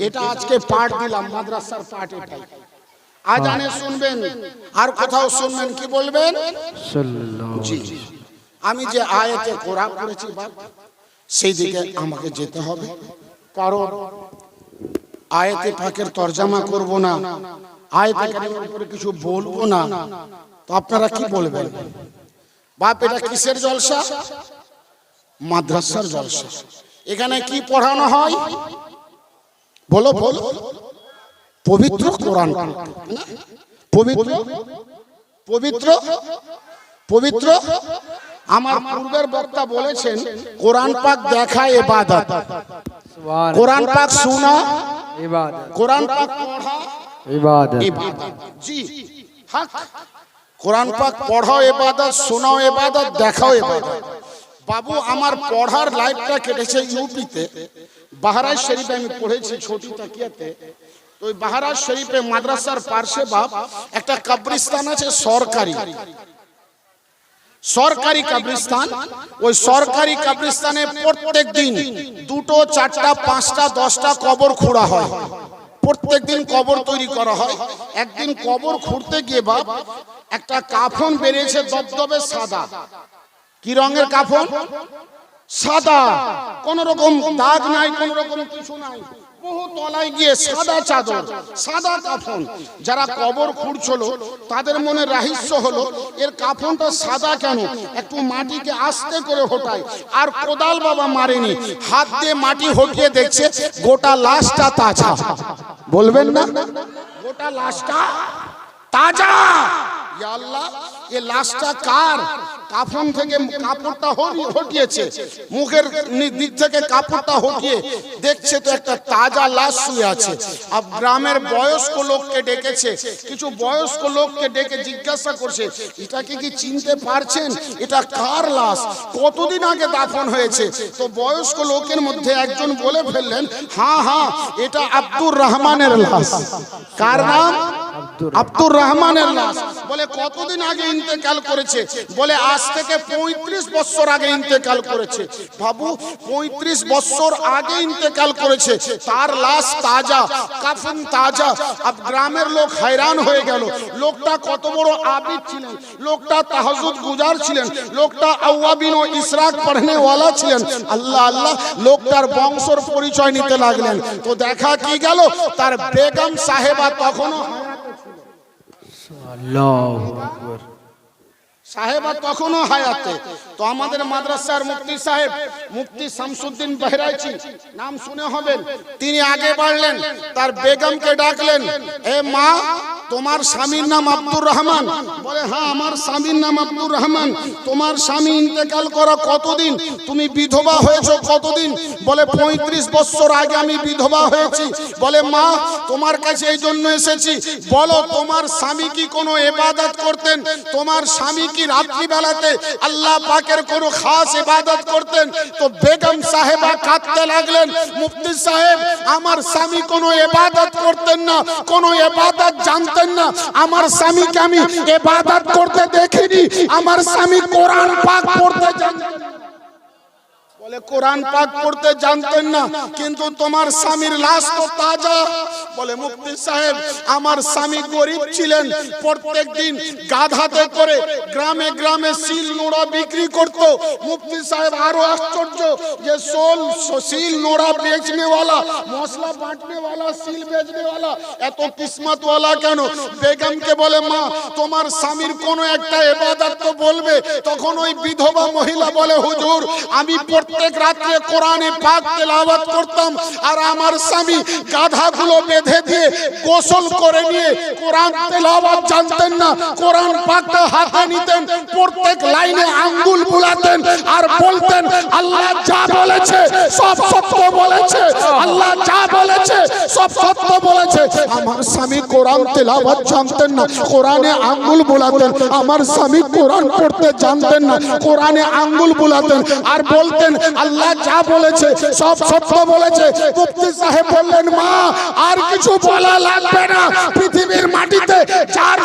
এটা আজকে পাঠ দিলাম, মাদ্রাসার পাঠ এটাই। আজানে শুনবেন আর কোথাও শুনবেন কি বলবেন? सल्लल्लाहु। জি, আমি যে আয়াতে কোরআন পড়েছি বাপ, সেই দিকে আমাকে যেতে হবে। কারণ আয়াতে পাকের তরজমা করব না, আয়াতে কারিমের উপরে কিছু বলবো না, তো আপনারা কি বলবেন? বাপ এটা কিসের জলসা? মাদ্রাসার জলসা। এখানে কি পড়ানো হয় বলো বলো? পবিত্র কোরআন, পবিত্র পবিত্র পবিত্র। আমার পূর্বের বক্তা বলেছেন কোরআন পাক দেখা ইবাদত, सुभान কোরআন পাক শোনা इबादत, কোরআন পাক পড়া इबादत। ইবাদত। জি হক, কোরআন পাক পড়াও ইবাদত, শোনাও ইবাদত, দেখাও ইবাদত। বাবু আমার পড়ার লাইফটা কেটেছে ইউপিতে, বাহারাজ শরীফে আমি পড়েছি ছোটি তাকিয়াতে। তো ওই বাহারাজ শরীফে মাদ্রাসার পার্শ্বে বাপ একটা কবরস্থান আছে সরকারি, সরকারি কবরস্থান। ওই সরকারি কবরস্থানে প্রত্যেক দিন 2টো 4টা 5টা 10টা কবর খোঁড়া হয়। প্রত্যেক দিন কবর তৈরি করা হয়। একদিন কবর খুঁড়তে গিয়ে বাপ একটা কাফন বেরিয়েছে দবদবে সাদা। কি রঙের কাফন? সাদা, কোন রকম দাগ নাই, কোন রকম কিছু নাই। বহু তলায় গিয়ে সাদা চাদর, সাদা কাফন। যারা কবর খুঁড়ছিল তাদের মনে রহস্য হলো এর কাফনটা সাদা কেন? একটু মাটিকে আস্তে করে হটায়, আর কোদাল বাবা মারেনি, হাত দিয়ে মাটি হটিয়ে দেখছে গোটা লাশটা তাজা। বলবেন না গোটা লাশটা তাজা? ইয়া আল্লাহ, এ লাশটা কার? কাফন থেকে কাপড়টা হটিয়েছে, মুখের দিক থেকে কাপড়টা হটিয়ে দেখছে তো একটা তাজা লাশ শুয়ে আছে। আর গ্রামের বয়স্ক লোককে ডেকেছে, কিছু বয়স্ক লোককে ডেকে জিজ্ঞাসা করছে, এটাকে কি চিনতে পারছেন? এটা কার লাশ? কতদিন আগে দাফন হয়েছে? তো বয়স্ক লোকের মধ্যে একজন বলে ফেললেন, হ্যাঁ হ্যাঁ, এটা আব্দুর রহমানের লাশ। কার নাম? আব্দুর রহমানের লাশ। বলে কতদিন আগে ইন্তেকাল করেছে? বলে আজ থেকে 35 বছর আগে ইন্তেকাল করেছে। বাবু, 35 বছর আগে ইন্তেকাল করেছে, তার লাশ তাজা, কাফন তাজা। আব গ্রামের লোক हैरान হয়ে গেল। লোকটা কত বড় আবিদ ছিলেন, লোকটা তাহাজ্জুদ গুজার ছিলেন, লোকটা আওয়াবিন ও ইসরাক পড়নে ওয়ালা ছিলেন। আল্লাহ আল্লাহ, লোকটার বংশর পরিচয় নিতে লাগলেন। তো দেখা কি গেল, তার বেগম সাহেবা তখনও আল্লাহু আকবার, সাহেবা তখনও হায়াতে। তো আমাদের মাদ্রাসার মুফতি সাহেব, মুফতি শামসুদ্দিন বহরাইচি, নাম শুনে হবেন, তিনি আগে বাড়লেন, তার বেগমকে ডাকলেন, এ মা, তোমার স্বামীর নাম আব্দুর রহমান? বলে হ্যাঁ, আমার স্বামীর নাম আব্দুর রহমান। তোমার স্বামী ইন্তেকাল করা কতদিন? তুমি বিধবা হয়েছো কতদিন? বলে 35 বছর আগে আমি বিধবা হয়েছি। বলে মা, তোমার কাছে এই জন্য এসেছি, বলো তোমার স্বামী কি কোনো ইবাদত করতেন? তোমার স্বামী কি রাত্রি বেলাতে আল্লাহ পাকের কোনো খাস ইবাদত করতেন? তো বেগম সাহেবা কাঁদতে লাগলেন, মুফতি সাহেব, আমার স্বামী কোনো ইবাদত করতেন না, কোনো ইবাদত জানতেন না। আমার স্বামীকে আমি ইবাদত করতে দেখিনি, আমার স্বামী কোরআন পাক পড়তে জানতেন। বলে কোরআন পাক পড়তে জানতেন না, কিন্তু তোমার স্বামীর লাশ তো তাজা। বলে মুফতি সাহেব, আমার স্বামী গরিব ছিলেন, প্রত্যেকদিন গাধাতে করে গ্রামে গ্রামে সিল নোড়া বিক্রি করত। মুফতি সাহেব আরো আশ্চর্য যে সিল নোড়া বেচনে वाला, মশলা বাঁটনে वाला, সিল বেচনে वाला এত কিসমত वाला কেন? বেগমকে বলে মা, তোমার স্বামীর কোন একটা ইবাদত তো বলবে। তখন ওই বিধবা মহিলা বলে, হুজুর, আমি প্রত্যেক রাতে কোরআনে পাক তেলাওয়াত করতাম, আর আমার স্বামী গাধাগুলো বেঁধে দিয়ে গোসল করে নিয়ে কোরআন তেলাওয়াত জানতেন না, কোরআন পাকটা হাতে নিতেন, প্রত্যেক লাইনে আঙ্গুল বুলাতেন আর বলতেন, আল্লাহ যা বলেছে সব সত্য বলেছে, আল্লাহ যা বলেছে সব সত্য বলেছে। আমার স্বামী কোরআন তেলাওয়াত জানতেন না, কোরআনে আঙ্গুল বুলাতেন। আমার স্বামী কোরআন পড়তে জানতেন না, কোরআনে আঙ্গুল বুলাতেন আর বলতেন, আল্লাহ যা বলেছে সব সত্য বলেছে। মুফতি সাহেব বললেন, মা, আর কিছু বলা লাগবে না। পৃথিবীর মাটিতে যার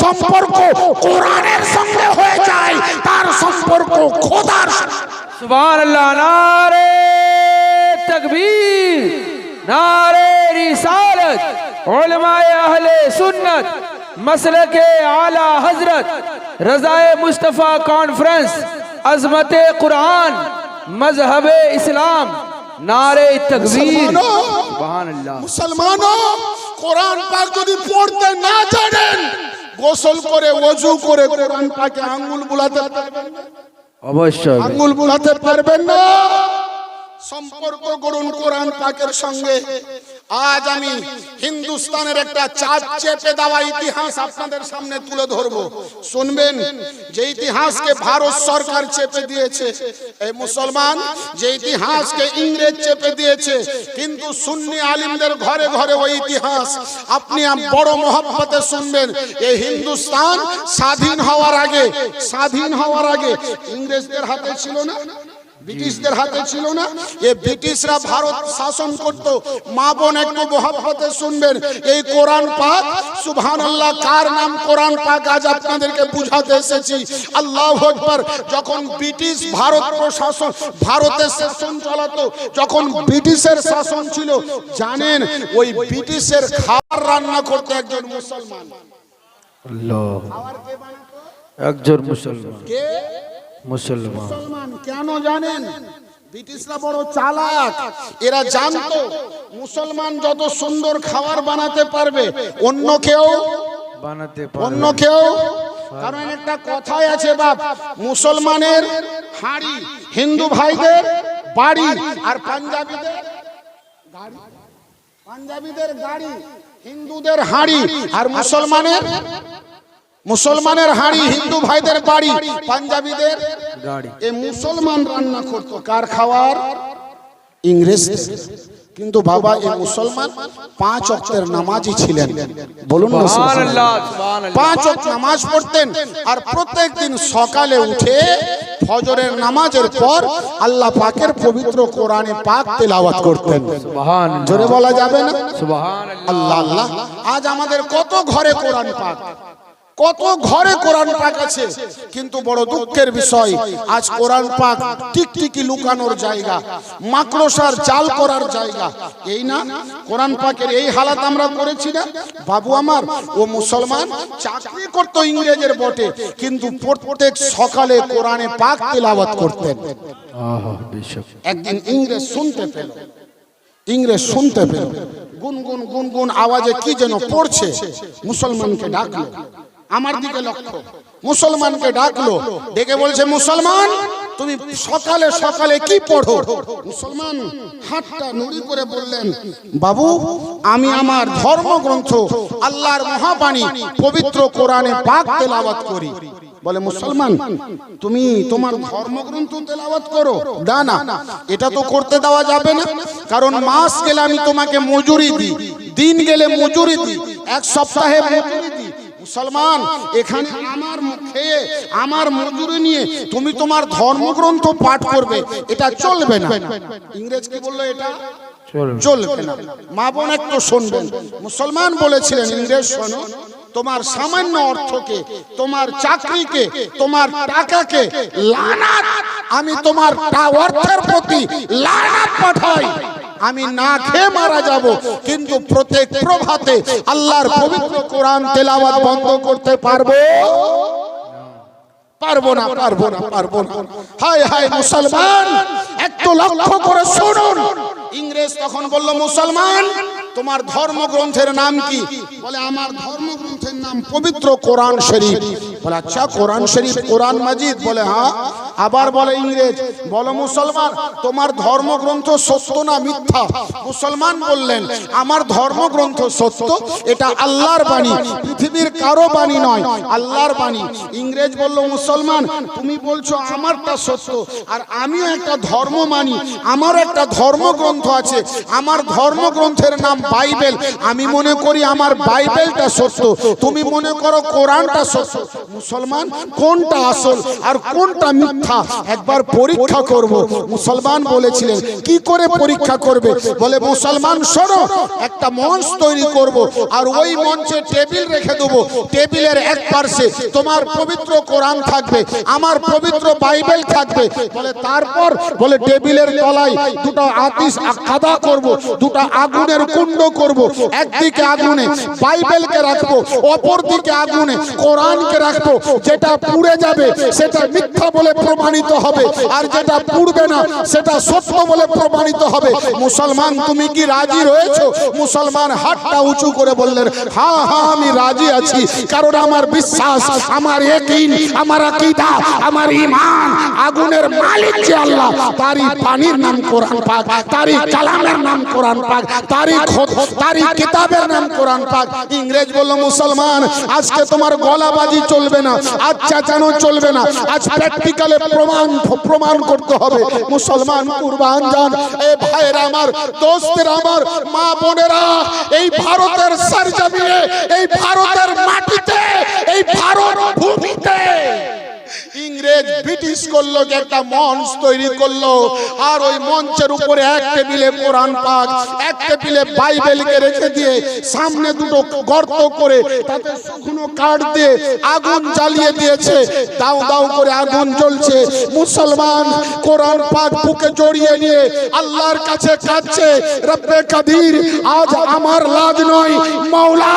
সম্পর্ক কোরআনের সঙ্গে হয়ে যায়, তার সম্পর্ক খোদার সঙ্গে। সুবহানাল্লাহ, নারে তাকবীর, নারে রিসালত, উলামায়ে আহলে সুন্নাত, মসলকে আলা হযরত, রজায়ে মুস্তাফা কনফারেন্স, আজমতে কুরআন, মজহবে ইসলাম, নারে তাকবীর। সুবহানাল্লাহ। মুসলমানও, কোরআন পাক যদি পড়তে না জানেন, গোসল করে ওযু করে কোরআন পাকে আঙ্গুল বুলাতে পারবেন না? অবশ্যই আঙ্গুল বুলাতে পারবেন না। সম্পর্ক করুন কোরআন পাকের সঙ্গে। আজ আমি হিন্দুস্তানের একটা চাপ চেপে দেওয়া ইতিহাস আপনাদের সামনে তুলে ধরবো, শুনবেন। যে ইতিহাসকে ভারত সরকার চেপে দিয়েছে, এই মুসলমান, যে ইতিহাসকে ইংরেজ চেপে দিয়েছে, কিন্তু সুন্নি আলিমদের ঘরে ঘরে ওই ইতিহাস আপনি বড় মহব্বতে শুনবেন। এই হিন্দুস্তান স্বাধীন হওয়ার আগে ইংরেজদের হাতে ছিল না, ব্রিটিশদের হাতে ছিল না। এই ব্রিটিশরা ভারত শাসন করত। মা বোন একটু মহব্বতে শুনবেন। এই কোরআন পাক, সুবহানাল্লাহ, কার নাম কোরআন পাক আজ আপনাদেরকে বুঝাতে এসেছি। আল্লাহু আকবার। যখন ব্রিটিশ ভারতের শাসন চালাতো, যখন ব্রিটিশের শাসন ছিল, জানেন ওই ব্রিটিশের খাবার রান্না করতে একজন মুসলমান। আল্লাহ, একজন মুসলমান। কে? মুসলমান। কেন জানেন? ব্রিটিশরা বড় চালাক। এরা জানতো মুসলমান যত সুন্দর খাবার বানাতে পারবে, অন্য কেউ বানাতে পারবে। কারণ একটা কথাই আছে বাপ, মুসলমানের হাঁড়ি হিন্দু ভাইদের বাড়ি, আর পাঞ্জাবিদের গাড়ি হিন্দুদের হাঁড়ি, আর মুসলমানের হাঁড়ি হিন্দু ভাইদের বাড়ি, পাঞ্জাবিদের গাড়ি। এ মুসলমান রান্না করতো কার খাওয়ার? ইংরেজ। কিন্তু বাবা এই মুসলমান 5 ওয়াক্তের নামাজি ছিলেন, বলুন না সুবহানাল্লাহ, সুবহানাল্লাহ। 5 ওয়াক্ত নামাজ পড়তেন আর প্রত্যেকদিন সকালে উঠে ফজরের নামাজের পর আল্লাহ পাকের পবিত্র কোরআনে পাক তেলাওয়াত করতেন। সুবহানাল্লাহ, জোরে বলা যাবে না? সুবহানাল্লাহ। আল্লাহ আল্লাহ। আজ আমাদের কত ঘরে কোরআন পাক, কত ঘরে কোরআন পাক আছে, কিন্তু বড় দুঃখের বিষয় আজ কোরআন পাক টিকটিকি লুকানোর জায়গা, মাকড়সার জাল করার জায়গা। এই না কোরআন পাকের এই হালাত আমরা করেছি না? বাবু আমার ও মুসলমান চাকরি করতো ইংরেজের বটে, কিন্তু প্রত্যেক সকালে কোরআনে পাক তেলাওয়াত করতেন। আহা, বেশক। একদিন ইংরেজ শুনতে পেল, ইংরেজ শুনতে পেল গুনগুন গুনগুন আওয়াজে কি যেন পড়ছে। মুসলমানকে ডাকলো, আমার দিকে লক্ষ্য, মুসলমানকে ডাকলো, ডেকে বলছে, মুসলমান তুমি সকালে সকালে কি পড়ো? মুসলমান হাতটা নুড়ি করে বললেন, বাবু আমি আমার ধর্মগ্রন্থ আল্লাহর মহাবাণী পবিত্র কোরআনে পাক তেলাওয়াত করি। বলে, মুসলমান তুমি তোমার ধর্মগ্রন্থ তেলাওয়াত করো? না, এটা তো করতে দেওয়া যাবে না, কারণ মাস গেলে আমি তোমাকে মজুরি দিই, দিন গেলে মজুরি দিই, এক সপ্তাহে মজুরি দিই। মুসলমান এখানে আমার খেয়ে আমার মজুরি নিয়ে তুমি তোমার ধর্মগ্রন্থ পাঠ করবে, এটা চলবে না। ইংরেজ কি বললো? এটা চলবে না। মা বোন একটু শুনবেন, মুসলমান বলেছিলেন, ইংরেজ শোনো, তোমার সামান্য অর্থকে, তোমার চাকরিকে, তোমার টাকাকে লানাত, আমি তোমার অর্থের প্রতি লানাত পাঠাই। আমি না খেয়ে মারা যাব, কিন্তু প্রত্যেক প্রভাতে আল্লাহর পবিত্র কোরআন তেলাওয়াত বন্ধ করতে পারবো? পারবো না, পারবো না, পারবো না। হায় হায় মুসলমান, একটু লক্ষ্য করে শুনুন। ইংরেজ তখন বলল, মুসলমান তোমার ধর্মগ্রন্থের নাম কি? বলে, আমার ধর্মগ্রন্থের নাম পবিত্র কোরআন শরীফ। বলে, আচ্ছা কোরআন শরীফ, কোরআন মাজিদ? বলে, হ্যাঁ। আবার বলে ইংরেজ, বলো মুসলমান তোমার ধর্মগ্রন্থ সত্য না মিথ্যা? মুসলমান বললেন, আমার ধর্মগ্রন্থ সত্য, এটা আল্লাহর বাণী, পৃথিবীর কারো বাণী নয়, আল্লাহর বাণী। ইংরেজ বলল, মুসলমান তুমি বলছো আমারটা সত্য, আর আমিও একটা ধর্ম মানি, আমার একটা ধর্মগ্রন্থ আছে, আমার ধর্মগ্রন্থের নাম বাইবেল, আমি মনে করি আমার বাইবেলটা সত্য, তুমি মনে করো কোরআনটা সত্য। মুসলমান কোনটা আসল আর কোনটা মিথ্যা একবার পরীক্ষা করব। মুসলমান বলেছিলেন, কি করে পরীক্ষা করবে? বলে, মুসলমান শোনো, একটা মঞ্চ তৈরি করব, আর ওই মঞ্চে টেবিল রেখে দেবো, টেবিলের এক পাশে তোমার পবিত্র কোরআন থাকবে, আমার পবিত্র বাইবেল থাকবে। বলে, তারপর? বলে, টেবিলের তলায় দুটো আতিশ কাদা করব, দুটো আগুনের কুণ্ড করব, একদিকে আগুনে বাইবেলকে রাখবো, অপর দিকে আগুনে কোরআনকে রাখবো। যেটা পুড়ে যাবে সেটা মিথ্যা বলে প্রমাণিত হবে, আর যেটা পুড়বে না সেটা সত্য বলে প্রমাণিত হবে। মুসলমান তুমি কি রাজি রয়েছো? মুসলমান হাতটা উঁচু করে বললেন, হ্যাঁ হ্যাঁ আমি রাজি আছি, কারণ আমার বিশ্বাস, আমার ইয়াকিন, আমার আকীদা, আমার ঈমান, আগুনের মালিক যে আল্লাহ, তারই পানির নাম কোরআন পাক, তারই কালামের নাম কোরআন পাক, তারই কিতাবের নাম কোরআন পাক। ইংরেজ বলল, মুসলমান আজকে তোমার গলাবাজি চলবে না, আজ চাচানো চলবে না, আজ প্র্যাকটিক্যালে প্রমাণ করতে হবে। মুসলমান কুরবান যান। এ ভাইরা আমার, দোস্তেরা আমার, মা বোনেরা, এই ভারতের সরজমিনে, এই ভারতের মাটিতে, এই ভারত ভূমিতে ইংরেজ ব্রিটিশ করলো যে একটা মঞ্চ তৈরি করলো, আর ওই মঞ্চের উপরে এক টেবিলে কোরআন পাক, এক টেবিলে বাইবেলকে রেখে দিয়ে সামনে দুটো গর্ত করে তাতে শুকনো কাঠ দিয়ে আগুন জ্বালিয়ে দিয়েছে, দাও দাও করে আগুন জ্বলছে। মুসলমান কোরআন পাক বুকে জড়িয়ে নিয়ে আল্লাহর কাছে কাঁদছে, রব্বে কাদির, আজ আমার লাজ নয়, মাওলা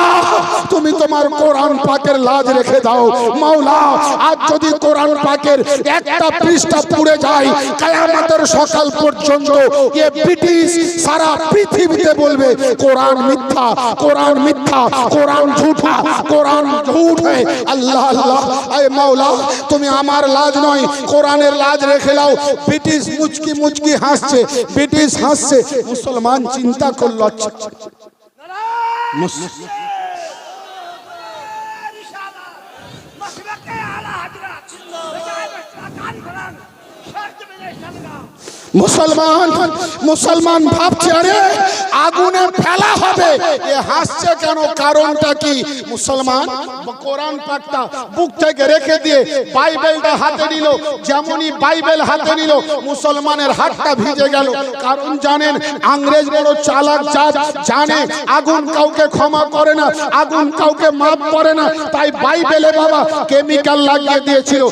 তুমি তোমার কোরআন পাকের লাজ রেখে দাও। মাওলা আজ যদি কোরআন পাকের একটা পৃষ্ঠা পুড়ে যায়, কিয়ামতের সকাল পর্যন্ত এই ব্রিটিশ সারা পৃথিবীতে বলবে কোরআন মিথ্যা, কোরআন মিথ্যা, কোরআন ঝুঠা, কোরআন ঝুঠ है। আল্লাহ আল্লাহ, আয় মাওলা তুমি আমার লাজ নয়, কোরআনের লাজ রেখে দাও। ব্রিটিশ মুচকি মুচকি হাসছে, ব্রিটিশ হাসছে। মুসলমান চিন্তা করলো, মুসলমান মুসলমান ভাবছে আরে আগুনে ফেলা হবে, এ হাসছে কেন, কারণটা কি? মুসলমান কোরআন পাকটা বুক থেকে রেখে দিয়ে বাইবেলটা হাতে নিল, যেমনই বাইবেল হাতে নিল মুসলমানের হাতটা ভিজে গেল। কারণ জানেন ইংরেজ বড় চালাক জাত, জানে আগুন কাউকে ক্ষমা করে না, আগুন কাউকে মাফ করে না। তাই বাইবেলে বাবা কেমিক্যাল লাগিয়ে দিয়েছিল,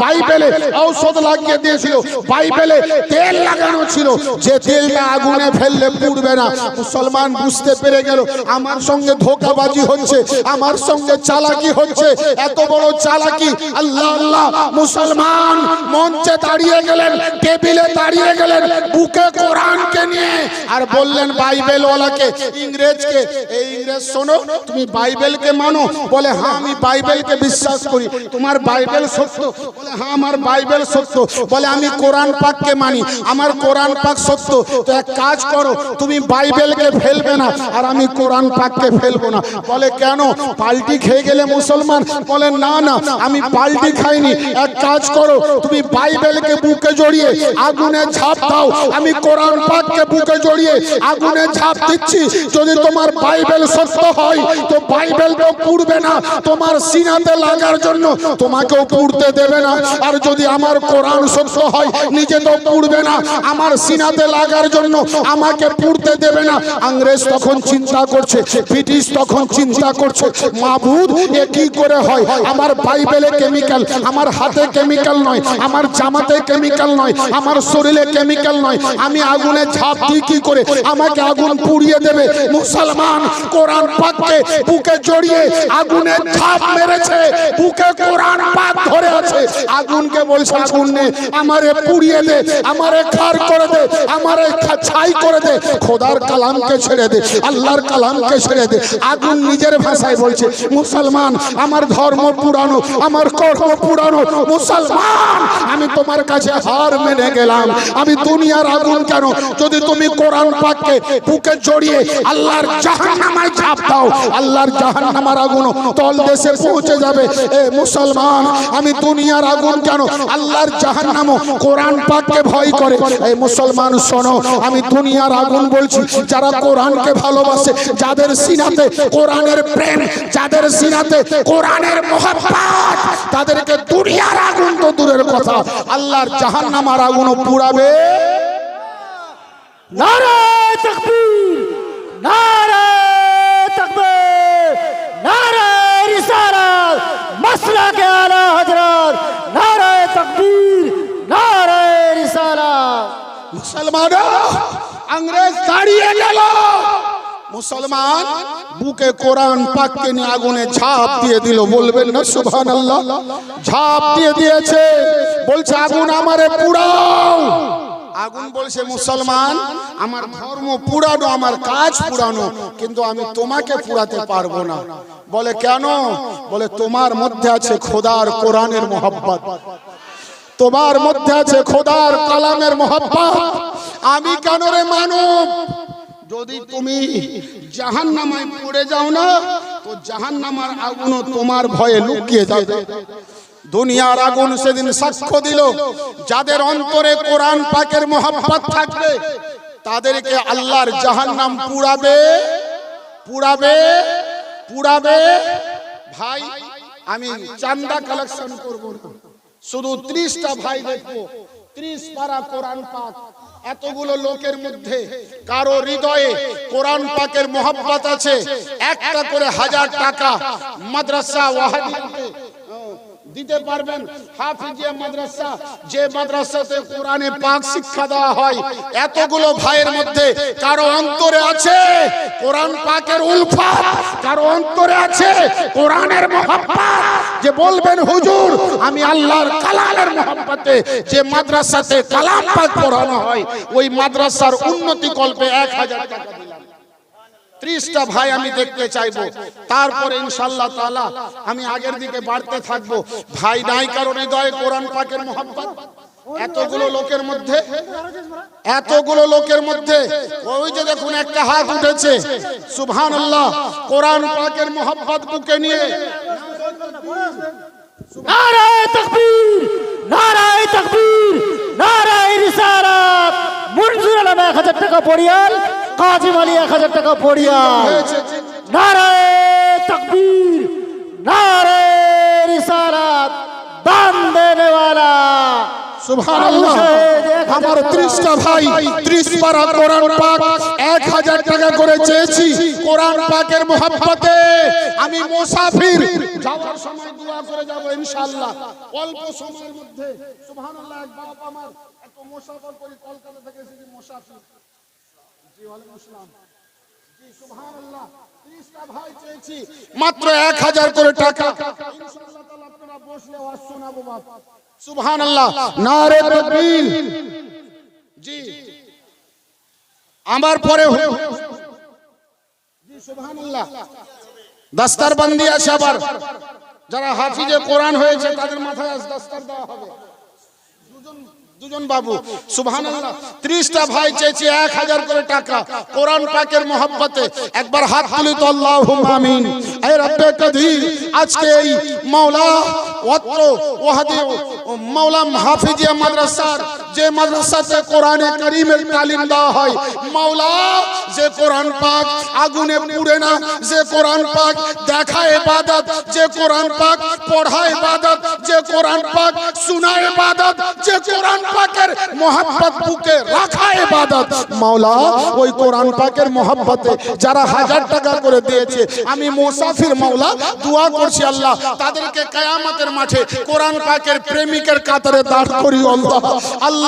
বাইবেলে ঔষধ লাগিয়ে দিয়েছিল, বাইবেলে তেল লাগানো ছিল যে তেলটা আগুনে ফেললে পুড়বে না। মুসলমান বুঝতে পেরে গেল আমার সঙ্গে ধোঁকাবাজি হচ্ছে, আমার সঙ্গে চালাকি হচ্ছে, এত বড় চালাকি। আল্লাহ আল্লাহ, মুসলমান মঞ্চে দাঁড়িয়ে গেলেন, টেবিলে দাঁড়িয়ে গেলেন, বুকে কোরআনকে নিয়ে আর বললেন বাইবেলওয়ালাকে, ইংরেজকে, এই ইংরেজ শোনো, তুমি বাইবেলকে মানো? বলে হ্যাঁ আমি বাইবেলকে বিশ্বাস করি। তোমার বাইবেল সত্য? বলে হ্যাঁ আমার বাইবেল সত্য। বলে আমি কোরআন পাককে মানি, আমার কোরআন পাক সত্য। তো এক কাজ করো, তুমি বাইবেলকে ফেলবে না আর আমি কোরআন পাককে ফেলবো না। বলে কেন, পাল্টি খেয়ে গেলে মুসলমান? বলে না না আমি পাল্টি খাইনি, এক কাজ করো তুমি বাইবেলকে বুকে জড়িয়ে আগুনে ঝাঁপ দাও, আমি কোরআন পাককে বুকে জড়িয়ে আগুনে ঝাঁপ দিচ্ছি। যদি তোমার বাইবেল সত্য হয় তো বাইবেল তো পুড়বে না, তোমার সিনাতে লাগার জন্য তোমাকেও পুড়তে দেবে না। আর যদি আমার কোরআন সত্য হয় নিজে তো পুড়বে না, আমার সিনাতে লাগার জন্য আমাকে পুড়তে দেবে না। ইংরেজ তখন চিন্তা করছে, ব্রিটিশ তখন চিন্তা করছে, মাবুদ এ কি করে হয়? আমার বাইবেলে কেমিক্যাল, আমার হাতে কেমিক্যাল নয়, আমার জামাতে কেমিক্যাল নয়, আমার শরীরে কেমিক্যাল নয়, আমি আগুনে ঝাঁপ দিই কি করে? আমাকে আগুন পুড়িয়ে দেবে। মুসলমান কোরআন পাককে বুকে জড়িয়ে আগুনে ঝাঁপ মেরেছে, বুকে কোরআন পাক ধরে আছে। আগুনকে বলছে আগুন নে, আমারে পুড়িয়ে দে, আমারে খার করে দে, আমারে ছাই করে দে, খোদার কালামকে ছেড়ে দে, আল্লাহর কালামকে ছেড়ে দে। আগুন নিজের ভাষায় বলছে মুসলমান আমার ধর্ম পুরানো, আমার কর্ম পুরানো, মুসলমান আমি তোমার কাছে হার মেনে গেলাম। আমি দুনিয়ার আগুন কেন, যদি তুমি কোরআন পাককে বুকে জড়িয়ে আল্লাহর জাহান্নামায় ঝাঁপ দাও, আল্লাহর জাহান্নামের আগুন তল দেশে পৌঁছে যাবে। এ মুসলমান আমি দুনিয়ার আগুন কেন, আল্লাহর জাহান্নাম কোরআন পাককে ভয় করে। এই মুসলমান শোনো, আমি দুনিয়ার আগুন বলছি, যারা কোরআনকে ভালোবাসে, যাদের সিনাতে কোরআনের প্রেম, যাদের সিনাতে কোরআনের মহব্বত, তাদেরকে দুনিয়ার আগুন তো দূরের কথা, আল্লাহর জাহান্নামের আগুনও পুড়াবে। নারায়ে তাকবীর, নারায়ে তাকবীর, নারায়ে রিসালাত, মাসলাকে আলা হযরত, নারায়ে তাকবীর, নারায়ে রিসালাত। মুসলমান ইংরেজ দাঁড়িয়ে গেল, মুসলমান বুকে কোরআন পাককে নিয়ে আগুনে ঝাঁপ দিয়ে দিল। বলবেন না সুবহানাল্লাহ? ঝাঁপ দিয়ে দিয়েছে, বলছে আগুন আমারে পুড়াও। আগুন বলছে মুসলমান আমার ধর্ম পুরানো, আমার কাজ পুরানো, কিন্তু আমি তোমাকে পুরাতে পারবো না। বলে কেন? বলে তোমার মধ্যে আছে খোদার কোরআনের মহব্বত, তোমার মধ্যে আছে খোদার কালামের মহব্বত। আমি কেন রে মানব? যদি তুমি জাহান্নামায় পড়ে যাও না তো জাহান্নামের আগুনও তোমার ভয়ে লুকিয়ে যাবে। দুনিয়ার আগুন সেদিন সাক্ষ্য দিল, যাদের অন্তরে কোরআন পাকের মহব্বত থাকবে তাদেরকে আল্লাহর জাহান্নাম পুড়াবে, পুড়াবে, পুড়াবে। ভাই আমি চান্দা কালেকশন করব না, শুধু 30টা ভাই দেখবো, 30 পারা কোরআন পাক। এতগুলো লোকের মধ্যে কারো হৃদয়ে কোরআন পাকের মহব্বত আছে, একটা করে 1000 টাকা মাদ্রাসা ওয়াহাবিয়াতে দিতে পারবেন। হাফিজিয়া মাদ্রাসা, যে মাদ্রাসাতে কোরআনে পাক শিক্ষা দেওয়া হয়, এতগুলো ভাইয়ের মধ্যে কারো অন্তরে আছে কোরআন পাকের উলফত, কারো অন্তরে আছে কোরআনের মহব্বত, যে বলবেন হুজুর আমি আল্লাহর কালামের মহব্বতে যে মাদ্রাসাতে কালাম পাক পড়ানো হয় ওই মাদ্রাসার উন্নতি কল্পে 1000 টাকা দিলাম। 30টা ভাই আমি দেখতে চাইবো, তারপরে ইনশাআল্লাহ তাআলা আমি আগের দিকে বাড়তে থাকবো। ভাই নাই কারণে দয় কোরআন পাকের মহব্বত। এতগুলো লোকের মধ্যে, এতগুলো লোকের মধ্যে ওই যে দেখুন একটা হাত উঠেছে, সুবহানাল্লাহ, কোরআন পাকের মহব্বত বুকে নিয়ে নারায়ে তাকবীর, নারায়ে তাকবীর, পড়িয়াল, কাজিম আলী 1000 টাকা পড়িয়াল। নারায়ে তাকবীর, নারায়ে রিসালাত, দান দেনে ওয়ালা সুবহানাল্লাহ। আমার 30টা ভাই 30 পারা কোরআন পাক 1000 টাকা করে চেয়েছি কোরআন পাকের মোহাব্বতে। আমি মুসাফির, যাওয়ার সময় দোয়া করে যাব ইনশাআল্লাহ। অল্প সময়ের মধ্যে সুবহানাল্লাহ। এক বাপ আমার এত মুসাফির করি, কলকাতা থেকে এসেছি মুসাফির। জি ওয়ালাইকুম আসসালাম। জি সুবহানাল্লাহ। 30টা ভাই চেয়েছি, মাত্র 1000 করে টাকা। ইনশাআল্লাহ তাআলা আপনারা বসলে ওয়াজ শোনাবো বাপ। সুবহানাল্লাহ, নারে তাকবীর। জি আমার পরে জি সুবহানাল্লাহ। দস্তারবন্দি আছে আবার, যারা হাফিজে কোরআন হয়েছে তাদের মাথায় আজ দস্তার দেওয়া হবে। দুজন বাবু সুবহানাল্লাহ। 30টা ভাই চেয়েছে 1000 করে টাকা কোরআন পাকের মোহাব্বতে। একবার হাত তুলি তো আল্লাহুম্মা আমিন। এ রব্বে কাদির, আজকে এই মাওলা ওয়াত্র ওয়াহদি মাওলা হাফিজিয়া মাদ্রাসার যে মাদ্রাসাতে কোরআনে কারীমের তালিম দেওয়া হয়, মাওলা যে কোরআন পাক আগুনে পুড়ে না, যে কোরআন পাক দেখা ইবাদত, যে কোরআন পাক পড়া ইবাদত, যে কোরআন পাক শোনা ইবাদত, যে কোরআন পাকের মোহাব্বত বুকে রাখা ইবাদত, মাওলা ওই কোরআন পাকের মোহাব্বতে যারা 1000 টাকা করে দিয়েছে, আমি মুসাফির মাওলা দোয়া করছি আল্লাহ তাদেরকে কিয়ামতের মাঠে কোরআন পাকের প্রেমিকের কাতারে দাঁড় করিও আল্লাহ। আল্লাহ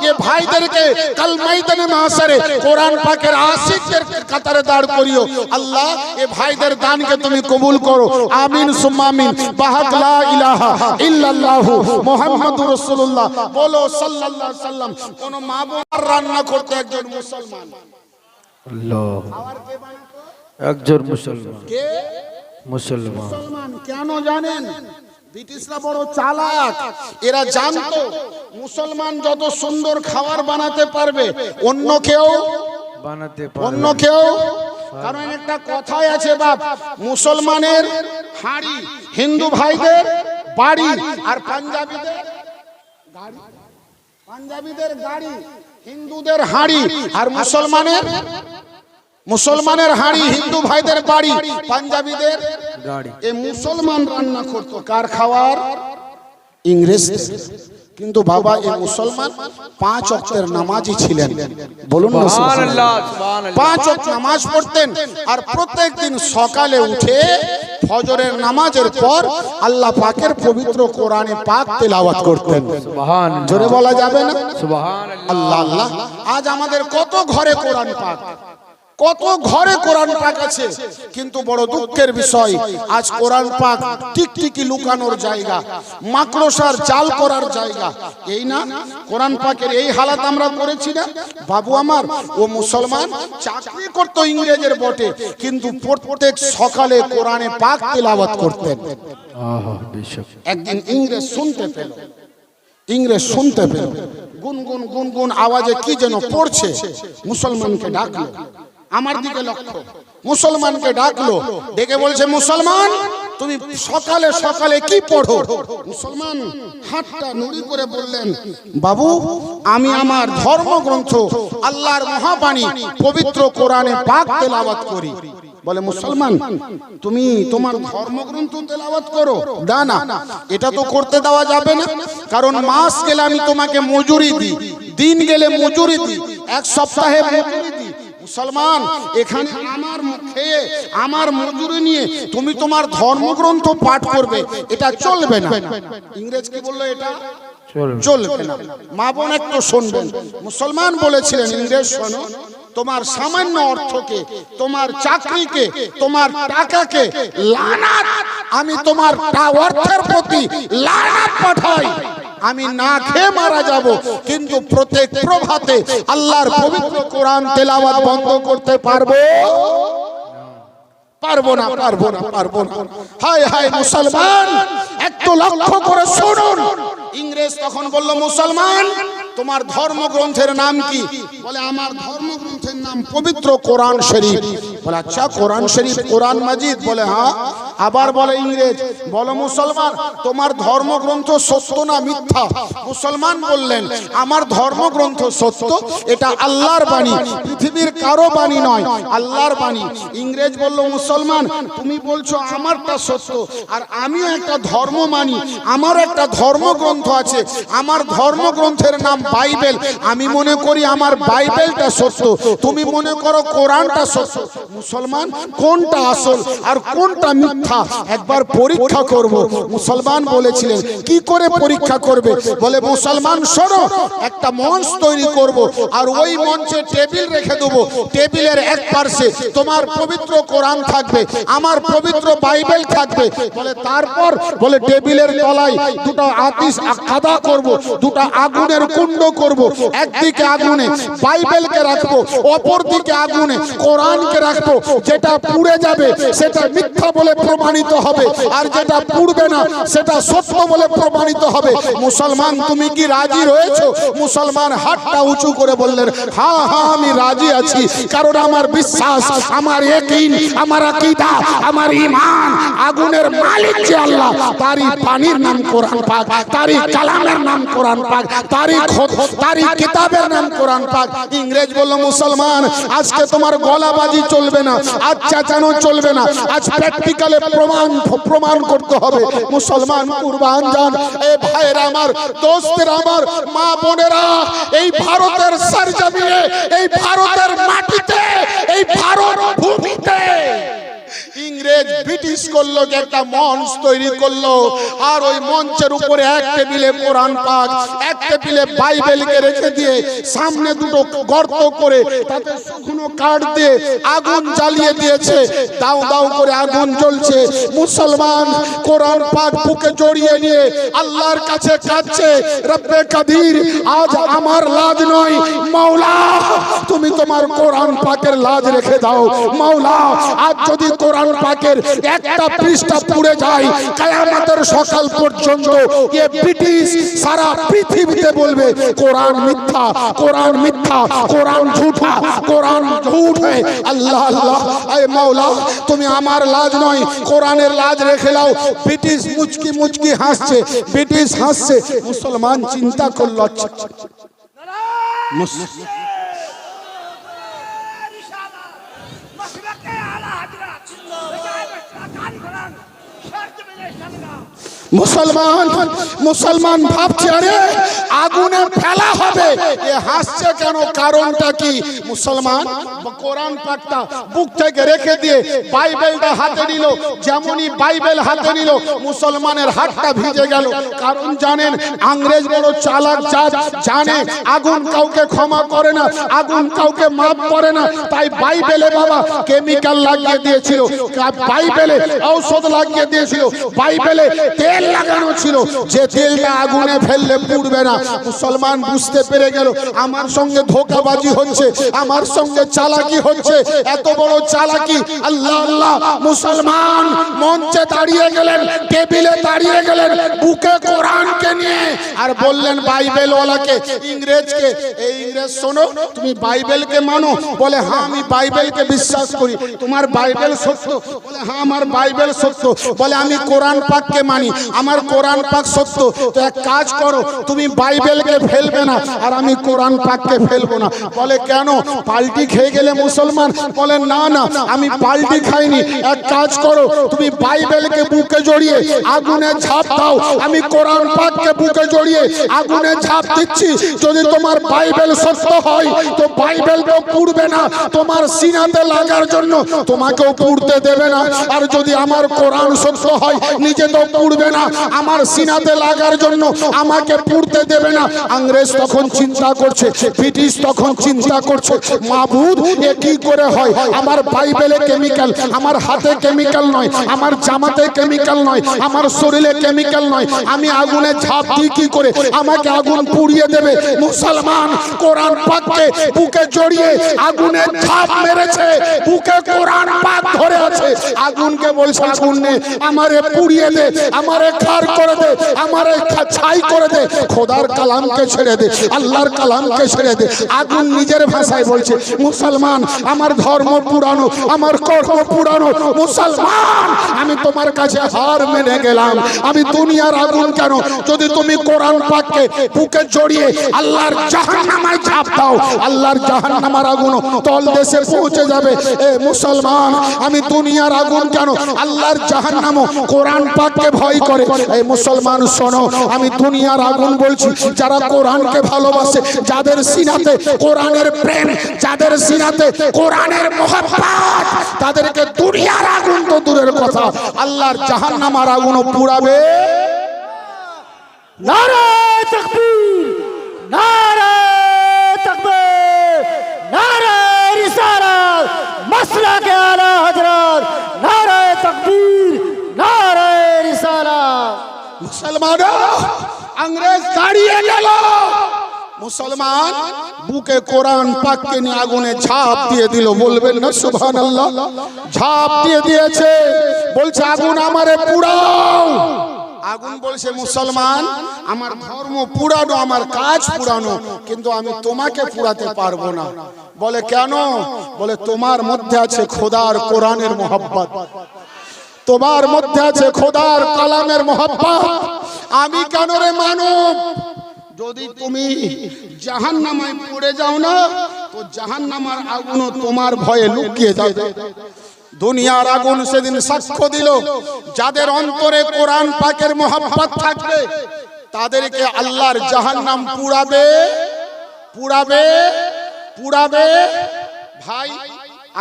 এই ভাইদেরকে কাল ময়দানে মাহশরে কোরআন পাকের আশিকদের কাতারে দাঁড় করিও আল্লাহ। এই ভাইদের দানকে তুমি কবুল করো, আমিন সুম্মা আমিন। বাহাক লা ইলাহা ইল্লাল্লাহু মুহাম্মাদুর রাসূলুল্লাহ বলো সাল্লাল্লাহু আলাইহি সাল্লাম। কোন মা বোন রান্না করতে একজন মুসলমান, আল্লাহ খাবার কে বানাতো? একজন মুসলমান। কে মুসলমান? মুসলমান। কেন জানেন? ব্রিটিশরা বড় চালাক, এরা জানতো মুসলমান যত সুন্দর খাবার বানাতে পারবে অন্য কেউ বানাতে অন্য পারবে। কেউ। কারণ একটা কথাই আছে বাপ, মুসলমানের হাঁড়ি হিন্দু ভাইদের বাড়ি, আর পাঞ্জাবিদের গাড়ি। পাঞ্জাবিদের গাড়ি হিন্দুদের হাঁড়ি, আর মুসলমানের হাঁড়ি হিন্দু ভাইদের বাড়ি, পাঞ্জাবিদের গাড়ি। এই মুসলমান রান্না করতো কার খাওয়ার? ইংরেজ। কিন্তু বাবা এই মুসলমান 5 ওয়াক্তের নামাজি ছিলেন, বলুন না সুবহানাল্লাহ, সুবহানাল্লাহ। 5 ওয়াক্ত নামাজ পড়তেন, আর প্রত্যেকদিন সকালে উঠে ফজরের নামাজের পর আল্লাহ পাকের পবিত্র কোরআনে পাক তেলাওয়াত করতেন। সুবহানাল্লাহ। জোরে বলা যাবে না? সুবহানাল্লাহ। আল্লাহ আল্লাহ। আজ আমাদের কত ঘরে কোরআন পাক, কত ঘরে কোরআন পাক আছে, কিন্তু বড় দুঃখের বিষয় আজ কোরআন পাক টিকটিকি লুকানোর জায়গা, মাকড়সার জাল করার জায়গা। এই না কোরআন পাকের এই হালাত আমরা করেছি না বাবু আমার? ও মুসলমান চাকরি করতো ইংরেজের বটে, কিন্তু প্রত্যেক সকালে কোরআনে পাক তেলাওয়াত করতেন। আহা, বেশক। একদিন ইংরেজ শুনতে পেল গুনগুন গুনগুন আওয়াজে কি যেন পড়ছে। মুসলমানকে ডাকলো, আমার দিকে লক্ষ্য, মুসলমানকে ডাকলো, ডেকে বলছে, মুসলমান তুমি সকালে সকালে কি পড়ো? মুসলমান হাতটা নুড়ি করে বললেন, বাবু আমি আমার ধর্মগ্রন্থ আল্লাহর মহাবাণী পবিত্র কোরআনে পাক তেলাওয়াত করি। বলে, মুসলমান তুমি তোমার ধর্মগ্রন্থ তেলাওয়াত করো? না, এটা তো করতে দেওয়া যাবে না, কারণ মাস গেলে আমি তোমাকে মজুরি দিই, দিন গেলে মজুরি দিই, 1 সপ্তাহে মজুরি দিই। মুসলমান এখানে আমার খেয়ে আমার মজুরি নিয়ে তুমি তোমার ধর্মগ্রন্থ পাঠ করবে, এটা চলবে না। ইংরেজ কি বললো? এটা চলবে না। মা বোন একটু শুনবেন, মুসলমান বলেছিলেন, ইংরেজ শোনো, তোমার সামান্য অর্থকে, তোমার চাকরিকে, তোমার টাকাকে লানাত, আমি তোমার অর্থের প্রতি লানাত পাঠাই। আমি না খেয়ে মারা যাব, কিন্তু প্রত্যেক প্রভাতে আল্লাহর পবিত্র কোরআন তেলাওয়াত বন্ধ করতে পারবো না। হায় হায় মুসলমান, একটু লক্ষ্য করে শুনুন, ইংরেজ তখন বলল, মুসলমান তোমার ধর্মগ্রন্থের নাম কি? বলে আমার ধর্মগ্রন্থের নাম পবিত্র কোরআন শরীফ। বলে আচ্ছা কোরআন শরীফ, কোরআন মাজিদ? বলে হ্যাঁ। আবার বলে ইংরেজ, বলো মুসলমান তোমার ধর্মগ্রন্থ সত্য না মিথ্যা? মুসলমান বললেন আমার ধর্মগ্রন্থ সত্য, এটা আল্লাহর বাণী, পৃথিবীর কারো বাণী নয়, আল্লাহর বাণী। ইংরেজ বলল, মুসলমান তুমি বলছো আমারটা সত্য, আর আমিও একটা ধর্ম মানি, আমার একটা ধর্মগ্রন্থ আছে, আমার ধর্মগ্রন্থের নাম বাইবেল, আমি মনে করি আমার বাইবেলটা সত্য, তুমি মনে করো কোরআনটা সত্য। মুসলমান কোনটা আসল আর কোনটা মিথ্যা একবার পরীক্ষা করব। মুসলমান বলেছিলেন কি করে পরীক্ষা করবে? বলে মুসলমান শোনো, একটা মঞ্চ তৈরি করব, আর ওই মঞ্চে টেবিল রেখে দেবো, টেবিলের এক পাশে তোমার পবিত্র কোরআন থাকবে, আমার পবিত্র বাইবেল থাকবে। বলে তারপর? বলে টেবিলের তলায় দুটো আতিশ কাদা করব, দুটো আগুনের কুণ্ড করব, একদিকে আগুনে বাইবেলকে রাখবো, অপর দিকে আগুনে কোরআনকে রাখবো। যেটা পুড়ে যাবে সেটা মিথ্যা বলে প্রমাণিত হবে, আর যেটা পুড়বে না সেটা সত্য বলে প্রমাণিত হবে। মুসলমান তুমি কি রাজি রয়েছো? মুসলমান হাতটা উঁচু করে বললেন, হ্যাঁ হ্যাঁ আমি রাজি আছি, কারণ আমার বিশ্বাস, আমার ইয়াকিন, আমার আকীদা, আমার ঈমান, আগুনের মালিক যে আল্লাহ, তারই পানির নাম কোরআন পাক, তারই কালামের নাম কোরআন পাক, তারই কিতাবের নাম কোরআন পাক। ইংরেজ বলল, মুসলমান আজকে তোমার গলাবাজি চলবে না, আজ চেঁচানো চলবে না, আজ প্র্যাকটিক্যালে প্রমাণ করতে হবে। মুসলমান কুরবান যান। এ ভাইরা আমার, দোস্তেরা আমার, মা বোনেরা, এই ভারতের সরজমিনে, এই ভারতের মাটিতে, এই ভারত ভূমিতে ইংরেজ ব্রিটিশ করলো যে একটা মঞ্চ তৈরি করলো, আর ওই মঞ্চের উপরে এক টেবিলে কোরআন পাক, এক টেবিলে বাইবেলকে রেখে দিয়ে সামনে দুটো গর্ত করে তাতে শুকনো কাঠ দিয়ে আগুন জ্বালিয়ে দিয়েছে, দাউ দাউ করে আগুন জ্বলছে। মুসলমান কোরআন পাক বুকে জড়িয়ে নিয়ে আল্লাহর কাছে কাঁদছে, রব্বে কাদির আজ আমার লাজ নয়, মাওলা তুমি তোমার কোরআন পাকের লাজ রেখে দাও। মাওলা আজ যদি কোরআন পাকের একটা পৃষ্ঠা পুড়ে যায়, কিয়ামতের সকাল পর্যন্ত এই ব্রিটিশ সারা পৃথিবীতে বলবে কোরআন মিথ্যা, কোরআন মিথ্যা, কোরআন ঝুঠা, কোরআন ঝুঠ। আল্লাহ আল্লাহ, এ মাওলা তুমি আমার লাজ নয় কোরআনের লাজ রেখে দাও। ব্রিটিশ মুচকি মুচকি হাসছে, ব্রিটিশ হাসছে। মুসলমান চিন্তা করল, মুসলমান ভাবছে আরে আগুনে ফেলা হবে, এ হাসছে কেন, কারণটা কি? মুসলমান কোরআন পাকটা বুক থেকে রেখে দিয়ে বাইবেলটা হাতে নিল, যেমনই বাইবেল হাতে নিল মুসলমানের হাতটা ভিজে গেল। কারণ জানেন ইংরেজ বড় চালাক জাত, জানে আগুন কাউকে ক্ষমা করে না, আগুন কাউকে মাফ করে না। তাই বাইবেলে বাবা কেমিক্যাল লাগিয়ে দিয়েছিল, বাইবেলে ঔষধ লাগিয়ে দিয়েছিল, বাইবেলে তেল লাগানো ছিল, যে তেলটা আগুনে ফেললে পুড়বে না। মুসলমান বুঝতে পেরে গেল আমার সঙ্গে ধোঁকাবাজি হচ্ছে, আমার সঙ্গে চালাকি হচ্ছে, এত বড় চালাকি। আল্লাহ আল্লাহ, মুসলমান মঞ্চে দাঁড়িয়ে গেলেন, টেবিলে দাঁড়িয়ে গেলেন, বুকে কোরআনকে নিয়ে, আর বললেন বাইবেল ওয়ালাকে, ইংরেজকে, এই ইংরেজ শোনো তুমি বাইবেলকে মানো? বলে হ্যাঁ আমি বাইবেলকে বিশ্বাস করি। তোমার বাইবেল সত্য? বলে হ্যাঁ আমার বাইবেল সত্য। বলে আমি কোরআন পাককে মানি, আমার কোরআন পাক সত্য। তো এক কাজ করো, তুমি বাইবেলকে ফেলবে না আর আমি কোরআন পাককে ফেলবো না। বলে কেন, পাল্টি খেয়ে গেলে মুসলমান? বলে না না আমি পাল্টি খাইনি, এক কাজ করো তুমি বাইবেলকে বুকে জড়িয়ে আগুনে ঝাঁপ দাও, আমি কোরআন পাককে বুকে জড়িয়ে আগুনে ঝাঁপ দিচ্ছি। যদি তোমার বাইবেল সত্য হয় তো বাইবেল তো পুড়বে না, তোমার সিনাতে লাগার জন্য তোমাকেও পুড়তে দেবে না। আর যদি আমার কোরআন সত্য হয়, নিজে তো পুড়বে না, আমার সিনাতে লাগার জন্য আমাকে পুড়তে দেবে না। ইংরেজ তখন চিন্তা করছে, ব্রিটিশ তখন চিন্তা করছে, মাবুদ এ কি করে হয়? আমার বাইবেলে কেমিক্যাল, আমার হাতে কেমিক্যাল নয়, আমার জামাতে কেমিক্যাল নয়, আমার শরীরে কেমিক্যাল নয়, আমি আগুনে ঝাঁপ দিই কি করে আমাকে আগুন পুড়িয়ে দেবে। মুসলমান কোরআন পাককে বুকে জড়িয়ে আগুনে ঝাঁপ মেরেছে, বুকে কোরআন পাক ধরে আছে, আগুনকে বলছে আগুন নে আমারে পুড়িয়ে দে, আমারে খার করে দে, আমারে ছাই করে দে, খোদার কালামকে ছেড়ে দে, আল্লাহর কালামকে ছেড়ে দে। আগুন নিজের ভাষায় বলছে মুসলমান আমার ধর্ম পুরানো, আমার কর্ম পুরানো, মুসলমান আমি তোমার কাছে হার মেনে গেলাম। আমি দুনিয়ার আগুন কেন, যদি তুমি কোরআন পাককে বুকে জড়িয়ে আল্লাহর জাহান্নামায় ঝাঁপ দাও, আল্লাহর জাহান্নামার আগুন তল দেশে পৌঁছে যাবে। এ মুসলমান আমি দুনিয়ার আগুন কেন, আল্লাহর জাহান্নামও কোরআন পাককে ভয় করে। এই মুসলমান শোনো, আমি দুনিয়ার আগুন বলছি যারা কোরআনকে ভালোবাসে, যাদের সিনাতে কোরআনের প্রেম, যাদের সিনাতে কোরআনের মহব্বত, তাদেরকে দুনিয়ার আগুন তো দূরের কথা, আল্লাহর জাহান্নামার আগুনও পুড়াবে। নারে তাকবীর, নারে তাকবীর, নারে রিসালাত, মাসলাকে আলা হযরত, নারে তাকবীর, নারে রিসালাত। মুসলমান ইংরেজ দাঁড়িয়ে গেল, মুসলমান বুকে কোরআন পাককে নিয়ে আগুনে ঝাঁপ দিয়ে দিল। বলবেন না সুবহানাল্লাহ? ঝাঁপ দিয়ে দিয়েছে, বলছে আগুন আমারে পুড়াও। আগুন বলছে মুসলমান আমার ধর্ম পুরানো, আমার কাজ পুরানো, কিন্তু আমি তোমাকে পুরাতে পারবো না। বলে কেন? বলে তোমার মধ্যে আছে খোদার কোরআনের মহব্বত, তোমার মধ্যে আছে খোদার কালামের মহব্বত। আমি কেন রে মানব? যদি তুমি জাহান্নামায় পড়ে যাও না, তো জাহান্নামার আগুনও তোমার ভয়ে লুকিয়ে যাবে। দুনিয়ার আগুন সেদিন সাক্ষ্য দিল, যাদের অন্তরে কোরআন পাকের মহব্বত থাকবে তাদেরকে আল্লাহর জাহান্নাম পুড়াবে, পুড়াবে, পুড়াবে। ভাই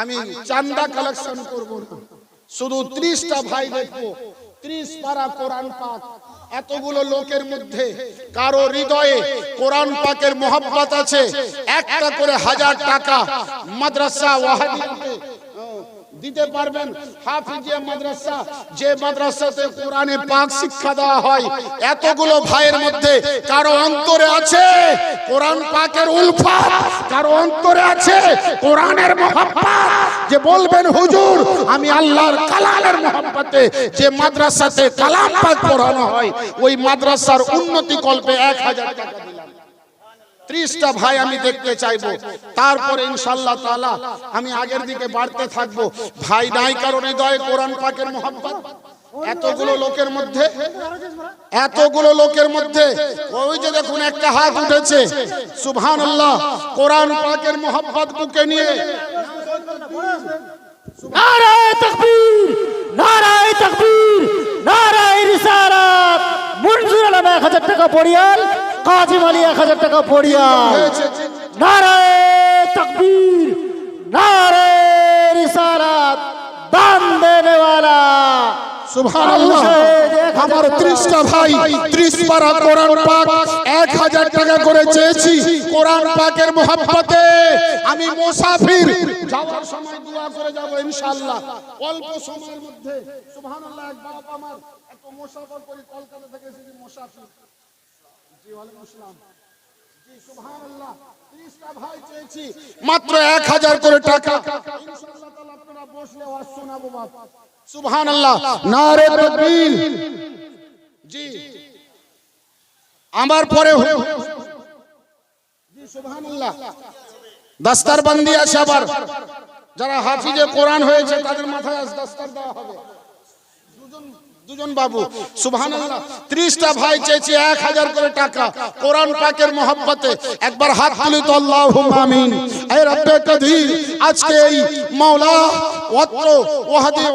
আমি চান্দা কালেকশন করব না, শুধু 30টা ভাই দেখবো, 30 পারা কোরআন পাক। এতগুলো লোকের মধ্যে কারো হৃদয়ে কোরআন পাকের মহব্বত আছে, একটা করে 1000 টাকা মাদ্রাসা ওয়াহাবিয়াতে দিতে পারবেন। হাফিজিয়া মাদ্রাসা, যে মাদ্রাসাতে কোরআনে পাক শিক্ষা দেওয়া হয়, এতগুলো ভাইয়ের মধ্যে কারো অন্তরে আছে কোরআন পাকের উলফত, কারো অন্তরে আছে কোরআনের মহব্বত, যে বলবেন হুজুর আমি আল্লাহর কালামের মহব্বতে যে মাদ্রাসাতে কালাম পাক পড়ানো হয়, ওই মাদ্রাসার উন্নতি কল্পে 1000 টাকা দিলাম। 30টা ভাই আমি দেখতে চাইবো, তারপরে ইনশাআল্লাহ তাআলা আমি আগের দিকে বাড়তে থাকবো। ভাই নাই কারণ হৃদয়ে কোরআন পাকের মহব্বত। এতগুলো লোকের মধ্যে, এতগুলো লোকের মধ্যে ওই যে দেখুন একটা হাত উঠেছে, সুবহানাল্লাহ, কোরআন পাকের মহব্বত বুকে নিয়ে। নারে তাকবীর, নারে তাকবীর, নারে রিসালাত। মনজুর আলম 1000 টাকা পড়িয়াল, কাজী আলী 1000 টাকা পড়িয়াল। নারে তাকবীর, নারে রিসালাত, দান দেনে ওয়ালা। সুবহানাল্লাহ। আমার 30টা ভাই 30 পারা কোরআন পাক 1000 টাকা করে চেয়েছি কোরআন পাকের মহব্বতে। আমি মুসাফির, যাওয়ার সময় দোয়া করে যাব ইনশাআল্লাহ অল্প সময়ের মধ্যে। সুবহানাল্লাহ। এক বাপ আমার এত মুসাফির করি, কলকাতা থেকে এসেছি মুসাফির। জি ওয়ালাইকুম আসসালাম। জি সুবহানাল্লাহ। 30টা ভাই চেয়েছি মাত্র 1000 করে টাকা। ইনশাআল্লাহ তাআলা আপনারা বসলে ওয়াজ শোনাবো বাপ। সুবহানাল্লাহ। নারে তাকবীর। জি আমার পরে জি সুবহানাল্লাহ। দস্তারবন্দি আছে, আবার যারা হাফিজে কোরআন হয়েছে তাদের মাথায় আজ দস্তার দেওয়া হবে। দুজন বাবু সুবহানাল্লাহ। 30টা ভাই চেয়েছি 1000 করে টাকা কোরআন পাকের মহব্বতে। একবার হাত তুলি তো আল্লাহুম্মা আমিন। এ রব্বে কাদির, আজকে এই মাওলা ওয়াত্র ওয়াহাদি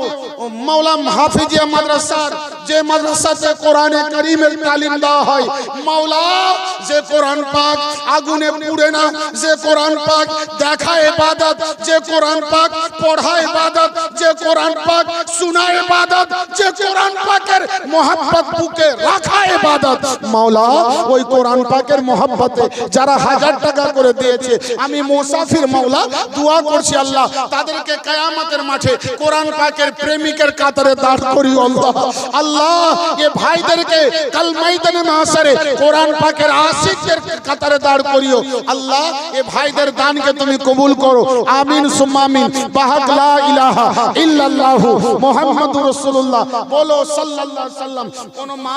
মাওলা হাফিজিয়া মাদ্রাসার যে মাদ্রাসাতে কোরআনে কারীমের তালিম দেওয়া হয়, মাওলা যে কোরআন পাক আগুনে পুড়ে না, যে কোরআন পাক দেখা ইবাদত, যে কোরআন পাক পড়া ইবাদত, যে কোরআন পাক শোনা ইবাদত, যে কোরআন পাকের মোহাব্বত বুকে রাখা ইবাদত। মাওলা ওই কোরআন পাকের মোহাব্বতে যারা 1000 টাকা করে দিয়েছে, আমি মুসাফির মাওলা দোয়া করছি আল্লাহ তাদেরকে কিয়ামতের মাঠে কোরআন পাকের প্রেমিকের কাতারে দাঁড় করিও আল্লাহ। আল্লাহ এ ভাইদেরকে কাল ময়দানে মাহশরে কোরআন পাকের আশিকদের কাতারে দাঁড় করিও আল্লাহ। এ ভাইদের দানকে তুমি কবুল করো, আমিন সুম্মা আমিন। বাহাক লা ইলাহা ইল্লাল্লাহু মুহাম্মাদুর রাসূলুল্লাহ বলো সাল্লাল্লাহু আলাইহি ওয়াসাল্লাম। কোন মা